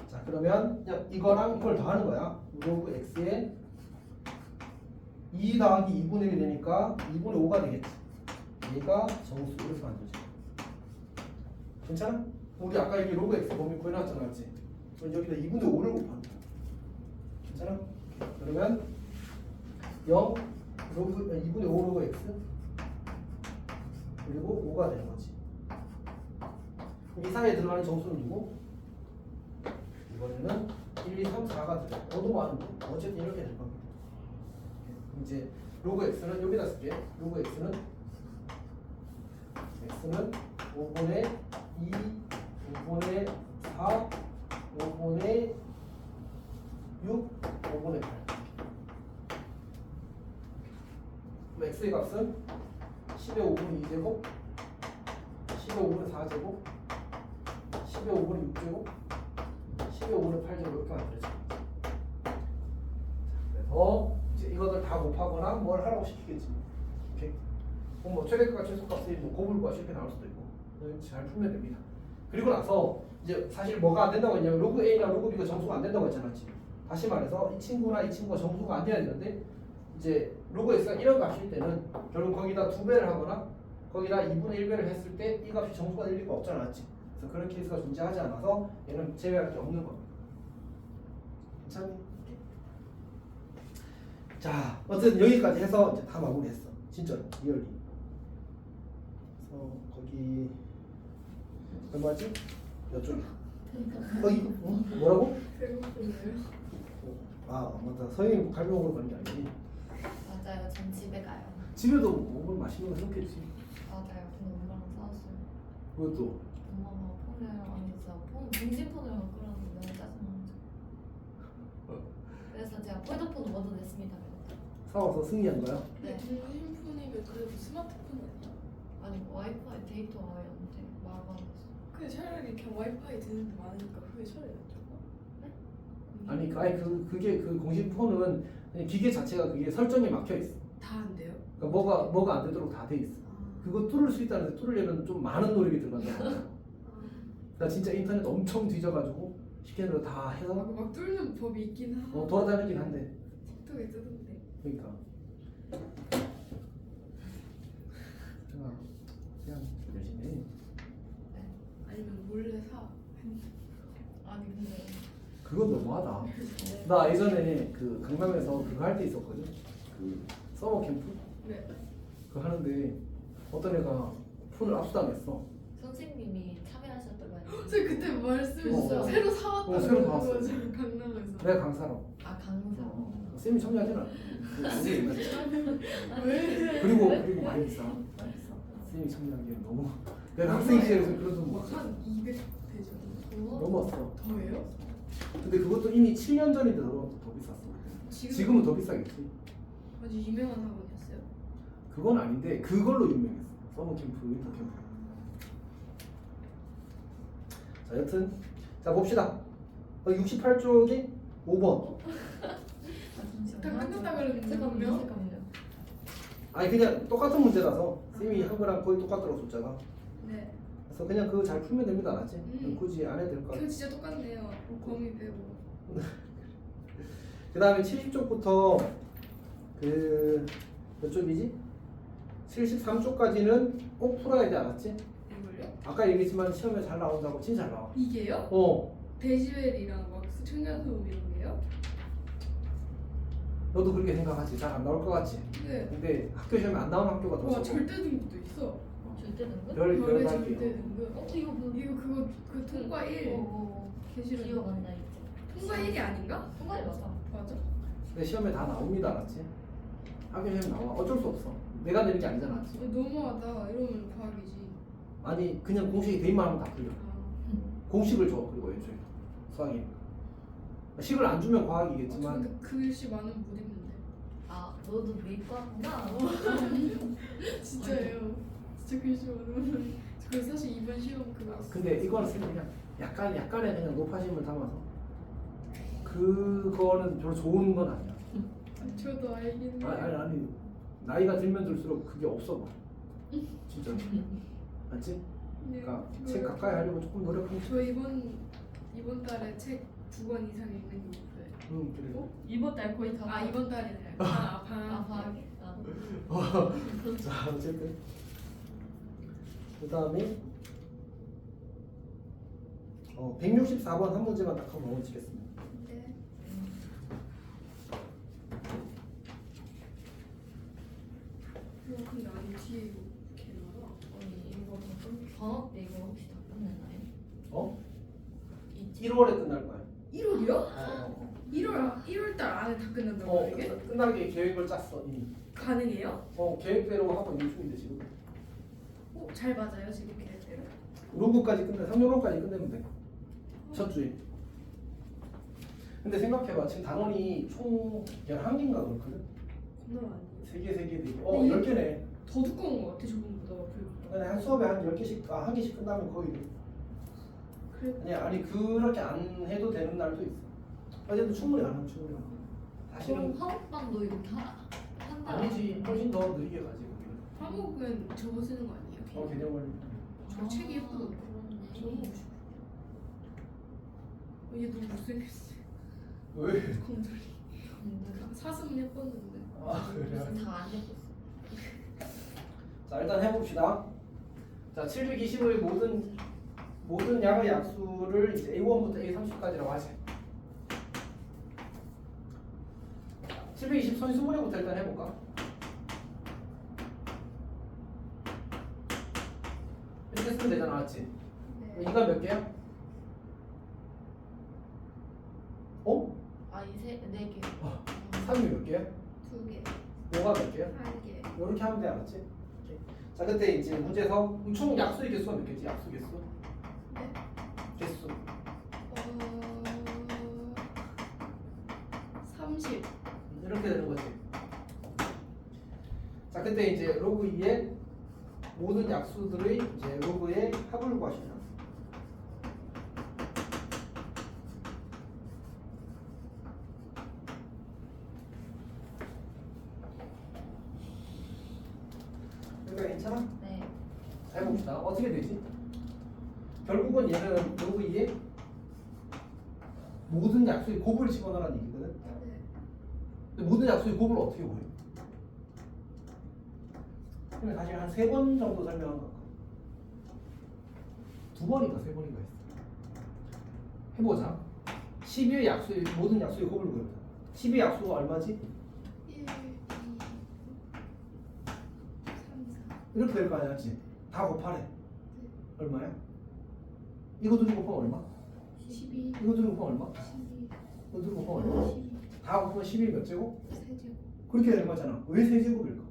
자, 그러면 그냥 이거랑 이걸 더하는 거야. 로그 x에 2 더하기 2분의 1이 되니까 2분의 5가 되겠지. 얘가 정수 이렇게 만들어져. 괜찮아? 우리 아까 여기 로그 x 범위 구해놨잖아. 맞지? 그럼 여기다 2분의 5를 곱하는 거야. 괜찮아? 그러면 0 로그 2분의 5 로그 x 그리고 5가 되는 거지. 이 사이에 들어가는 정수는 누구? 이번에는 1, 2, 3, 4가 들어요. 5도 많은데 어쨌든 이렇게 될 겁니다. 이제 로그 x는 여기다 쓸게. 로그 x는 5분의 2, 5분의 4, 5분의 6, 5분의 8. 그럼 x의 값은 10의 5분의 2제곱, 10의 5분의 4제곱, 10의 5분의 6제곱, 10의 5분의 8제곱 이렇게 만들어져. 그래서 이제 이것들 다 곱하거나 뭘 하라고 시키겠지. 이렇게. 그럼 뭐 최대값과 최소값이 뭐 고불과 이렇게 나올 수도 있고 잘 풀면 됩니다. 그리고 나서 이제 사실 뭐가 안 된다고 했냐면 로그 A나 로그 B가 정수가 안 된다고 했잖아 지금. 다시 말해서 이 친구나 이 친구가 정수가 안 돼야 되는데 이제 로그 X가 이런 값일 때는 결국 거기다 2배를 하거나 거기다 2분의 1배를 했을 때 이 값이 정수가 될 리가 없잖아 맞지? 그래서 그런 케이스가 존재하지 않아서 얘는 제외할 게 없는 겁니다. 괜찮니? 자 어쨌든 여기까지 해서 이제 다 마무리했어. 진짜로 리얼리. 그래서 거기 얼마지? 이쪽이야. 뭐라고? 배고픈데요? 아 맞다. 서영이 갈비 먹으러 가는 게 아니지. 맞아요. 전 집에 가요. 집에도 먹을 맛있는 거 해놓겠지. 맞아요. 근데 엄마랑 싸웠어요. 그것도 엄마가 폰을 안 했어. 빈집폰을 못 끌었는데 너무 짜증나죠. 그래서 제가 폴더폰 먼저 냈습니다. 사와서 승리한 거야. 네. 중심폰이면 그래도 스마트폰 아니야? 아니 와이파이 데이터 아이한테 말도 안 했어. 근데 차라리 그냥 와이파이 되는 데 많으니까 그게 차라리 낫죠? 아니 그게 그 공식폰은 그냥 기계 자체가 그게 설정이 막혀 있어. 다 안 돼요? 그러니까 뭐가 안 되도록 다 돼 있어. 그거 뚫을 수 있다는데 뚫으려면 좀 많은 노력이 들어간다. 나 진짜 인터넷 엄청 뒤져가지고 시키는 거 다 해서 막 뚫는 법이 있긴 하고 돌아다니긴 한데. 틱톡에 뜨던데. 그러니까 그냥 열심히 해. 아니면 몰래 사. 아니 근데 그건 너무하다. 나 예전에 그 강남에서 그거 할 때 있었거든. 그 서머 캠프 네. 그거 하는데 어떤 애가 폰을 압수당했어. 선생님이 참여하셨던 거 아니에요? 저 그때 말씀해주셨어요. 어. 새로 사왔다고. 새로 사왔어요. 지금 강남에서. 내가 강사로. 아 강사. 쌤이 참여하진 않아. 왜? 그리고 많이 비싸. 많이 비싸. 쌤이 참여하기엔 너무. 내가 학생 시절에서 그런 좀 한 200 되죠. 넘었어. 더해요? 근데 그것도 이미 7년 전인데 더 비쌌어. 지금은 더 비싸겠지. 아주 유명한 학원이었어요? 그건 아닌데 그걸로 유명했어. 서머 캠프, 윈터 캠프. 자, 여튼 자 봅시다. 68쪽이 5번. 다 끝났다 그랬는데, 잠깐만요. 분명? 잠깐만요. 아니 그냥 똑같은 문제라서 쌤이 한 거랑 거의 똑같더라고 줬잖아. 네. 그래서 그냥 그거 잘 풀면 됩니다, 알았지? 굳이 안 해도 될 것 같아. 그거 진짜 똑같네요. 범위 빼고. 그 다음에 70쪽부터 몇 쪽이지? 73쪽까지는 꼭 풀어야 돼, 알았지? 이걸요? 아까 얘기했지만 시험에 잘 나온다고 진짜 잘 나와. 이게요? 데시벨이랑 막 측량소음 이런 게요? 너도 그렇게 생각하지? 잘 안 나올 것 같지? 네. 근데 학교 시험에 안 나오는 학교가 더 와 적어. 절대 등급도 있어. 절대 등급? 별의 절대 달기요. 등급. 이거 뭐? 이거 그거 그 통과 1. 계시는 기억 안 나 이제. 통과 1이 아닌가? 통과이 맞아. 맞아? 근데 시험에 다 나옵니다, 알았지? 학교 시험에 나와. 어쩔 수 없어. 내가 내는 게 아니잖아, 알았지? 너무하다. 이러면 과학이지. 아니 그냥 공식이 대입만 하면 다 풀려. 아. 공식을 줘. 그리고 애초에 수학이. 식을 안 주면 과학이겠지만 근데 글씨 많으면 못 읽는데. 아 너도 외과구나. 진짜예요. 진짜 글씨 많으면. 그래서 사실 이번 시험 그거. 근데 이거는 그냥 약간의 그냥 높아심을 담아서 그거는 별로 좋은 건 아니야. 저도 알긴 해요. 아니 나이가 들면 들수록 그게 없어 봐. 진짜. 맞지? 네, 그러니까 그거- 책 가까이 하려고 조금 노력하면 저 이번 달에 책 2권 이상 읽는 게 있어요. 그래. 이번 달 거의 다. 아 이번 달이네. 아 아 방학. 방학이? 아. 자 어쨌든 그 다음에 164번 한 문제만 딱 하고 넘어지겠습니다. 네. 근데 아니 뒤에 이거 이렇게 나와. 방학 때 이거 혹시 다 끝냈나요? 어? 이 1월에 끝날 거야. 1월이요? 1월 달 안에 다 끝난다고요 이게? 끝나게 계획을 짰어 이미. 가능해요? 계획대로 하고 있는 중인데 지금. 잘 맞아요 지금 계획대로? 로그까지 끝내, 상용로까지 끝내면 돼. 첫 주에. 근데 생각해봐. 지금 단원이 총 11개인가 그렇거든? 겁나 많이 3개 되고. 네, 10개네. 더 두꺼운 것 같아 저번보다 그리고 그냥 한 수업에 한 10개씩, 한 개씩 끝나면 거의. 그래 아니 그렇게 안 해도 되는 날도 있어. 어제도 충분히 안 하면 충분히 안 해. 그럼 사실은 화학반도 이렇게 한다. 아니지. 훨씬 더 느리게 가지 거기는. 과목은 저거 쓰는 거 아니에요? 개념을. 저 책이 예쁘던데 저거 그렇네. 보고 싶어 얘 너무 못생겼어 왜? 검돌이 사슴은 예뻤는데 무슨 다안 예뻤어. 자 일단 해봅시다. 자 720의 모든 양의 약수를 이제 A1부터 A30까지라고 하지. 720 선수문해부터 일단 해볼까? 이렇게 쓰면 되잖아, 맞지? 네. 이가 몇 개야? 어? 네 개. 3이 몇 개야? 2개 5가 몇 개야? 8개 이렇게 하면 돼, 알았지? 오케이. 자, 그때 이제 문제에서 총 약수의 개수가 몇 개지? 약수 개수? 네? 개수. 30 이렇게 되는 거지. 자, 그때 이제 로그 2의 모든 약수들의 이제 로그의 합을 구하시죠. 여기가 괜찮아? 네. 자, 해봅시다. 어떻게 되지? 결국은 얘는 로그 2의 모든 약수의 곱을 집어넣으라는 얘기거든. 네. 근데 모든 약수의 곱을 어떻게 구해? 그러면 사실 한 3번 정도 설명한 것 같고 2번인가 3번인가 했어. 해보자. 12의 약수의 모든 약수의 곱을 구해보자. 12의 약수가 얼마지? 1, 2, 3, 4 이렇게 될 거 아니야, 그치? 다 곱하래. 얼마야? 이거 둘이 곱하면 얼마? 12 이거 둘이 곱하면 얼마? 12 이거 둘이 곱하면 얼마? 12 다 곱하면 12 몇 제곱? 세제곱 그렇게 되는 거잖아. 왜 세제곱일까?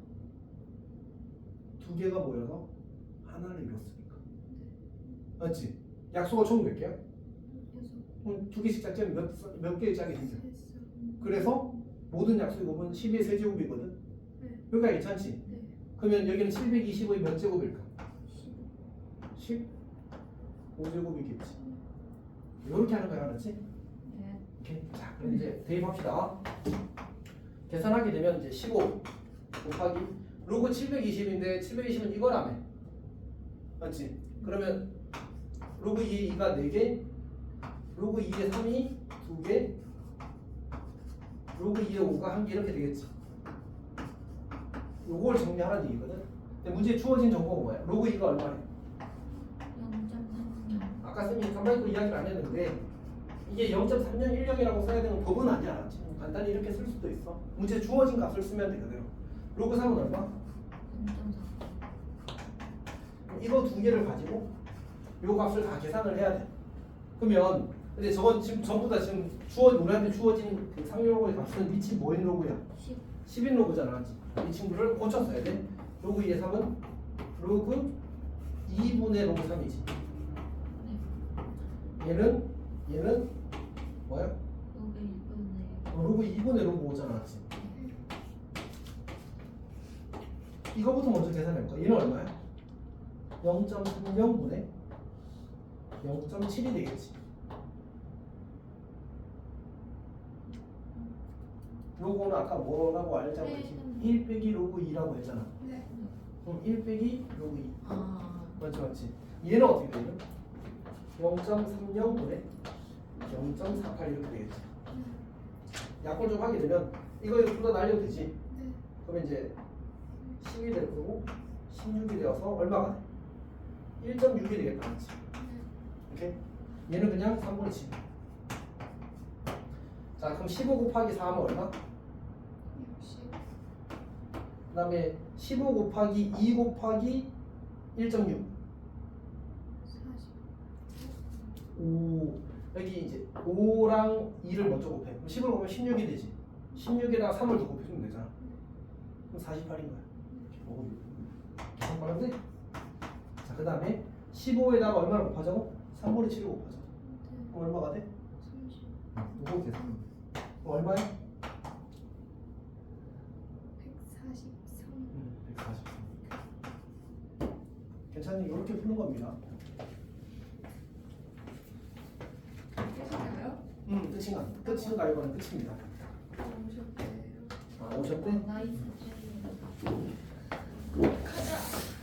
두 개가 모여서 하나를 이뤘으니까. 맞지? 약수가 총 몇 개야? 그럼 두 개씩 짝지면 몇 개의 짝이 생겨. 그래서 모든 약수의 곱은 12의 세제곱이거든. 네. 그러니까 괜찮지? 네. 그러면 여기는 720의 몇 제곱일까? 15제곱이겠지. 이렇게 하는 거야, 알았지? 네. 오케이. 자, 그럼 이제 대입합시다. 계산하게 되면 이제 15 곱하기 로그 720인데 720은 이거라며. 맞지? 그러면 로그 2의 2가 4개, 로그 2의 3이 2개, 로그 2의 5가 1개 이렇게 되겠지. 요걸 정리하라는 얘기거든. 근데 문제에 주어진 정보가 뭐야? 로그 2가 얼마래? 0.3. 아까 쌤이 간만에 이야기를 안 했는데 이게 0.3010이라고 써야 되는 법은 아니야, 알았지? 간단히 이렇게 쓸 수도 있어. 문제 주어진 값을 쓰면 되거든. 로그 3은 얼마? 0.4. 이거 두 개를 가지고 요 값을 다 계산을 해야 돼. 그러면 근데 저건 지금 전부 다 지금 우리한테 주어진 그 상용로그의 값은 미친 뭐인 로그야? 10. 10인 로그잖아. 이 친구를 고쳐 써야 돼. 로그 2의 3은 로그 2분의 로그 3이지. 얘는 뭐야? 로그 2분의 로그 5잖아. 그치? 이거부터 먼저 계산해볼까? 얘는 얼마야? 0.30분의 0.7이 되겠지. 로그는 아까 뭐라고 알자고 했지? 1 빼기 로그 2라고 했잖아. 네. 그럼 1 빼기 로그 2. 아. 맞지? 얘는 어떻게 되냐? 0.30분의 0.48 이렇게 되겠지. 약분 좀 하게 되면 이거 둘 다 날려도 되지. 네. 그러면 이제 10이 될 거고 16이 되어서 얼마가 돼? 1.6이 되겠다. 맞지? 오케이? 얘는 그냥 3분의 10. 자, 그럼 15 곱하기 4 하면 얼마? 60 그 다음에 15 곱하기 2 곱하기 1.6 5 여기 이제 5랑 2를 먼저 곱해. 그럼 10을 곱하면 16이 되지. 16에다가 3을 더 곱해주면 되잖아. 그럼 48인 거야. 계산 빠른데? 자, 그 다음에 15에다가 얼마를 곱하자고? 3분의 7을 곱하자. 그럼 얼마가 돼? 30. 이거 계산. 그럼 얼마야? 143. 143. 괜찮니? 이렇게 푸는 겁니다. 끝인가요? 끝인가 이거는 끝입니다. 오셨대요. 아, 오셨대? 나이스. 가자.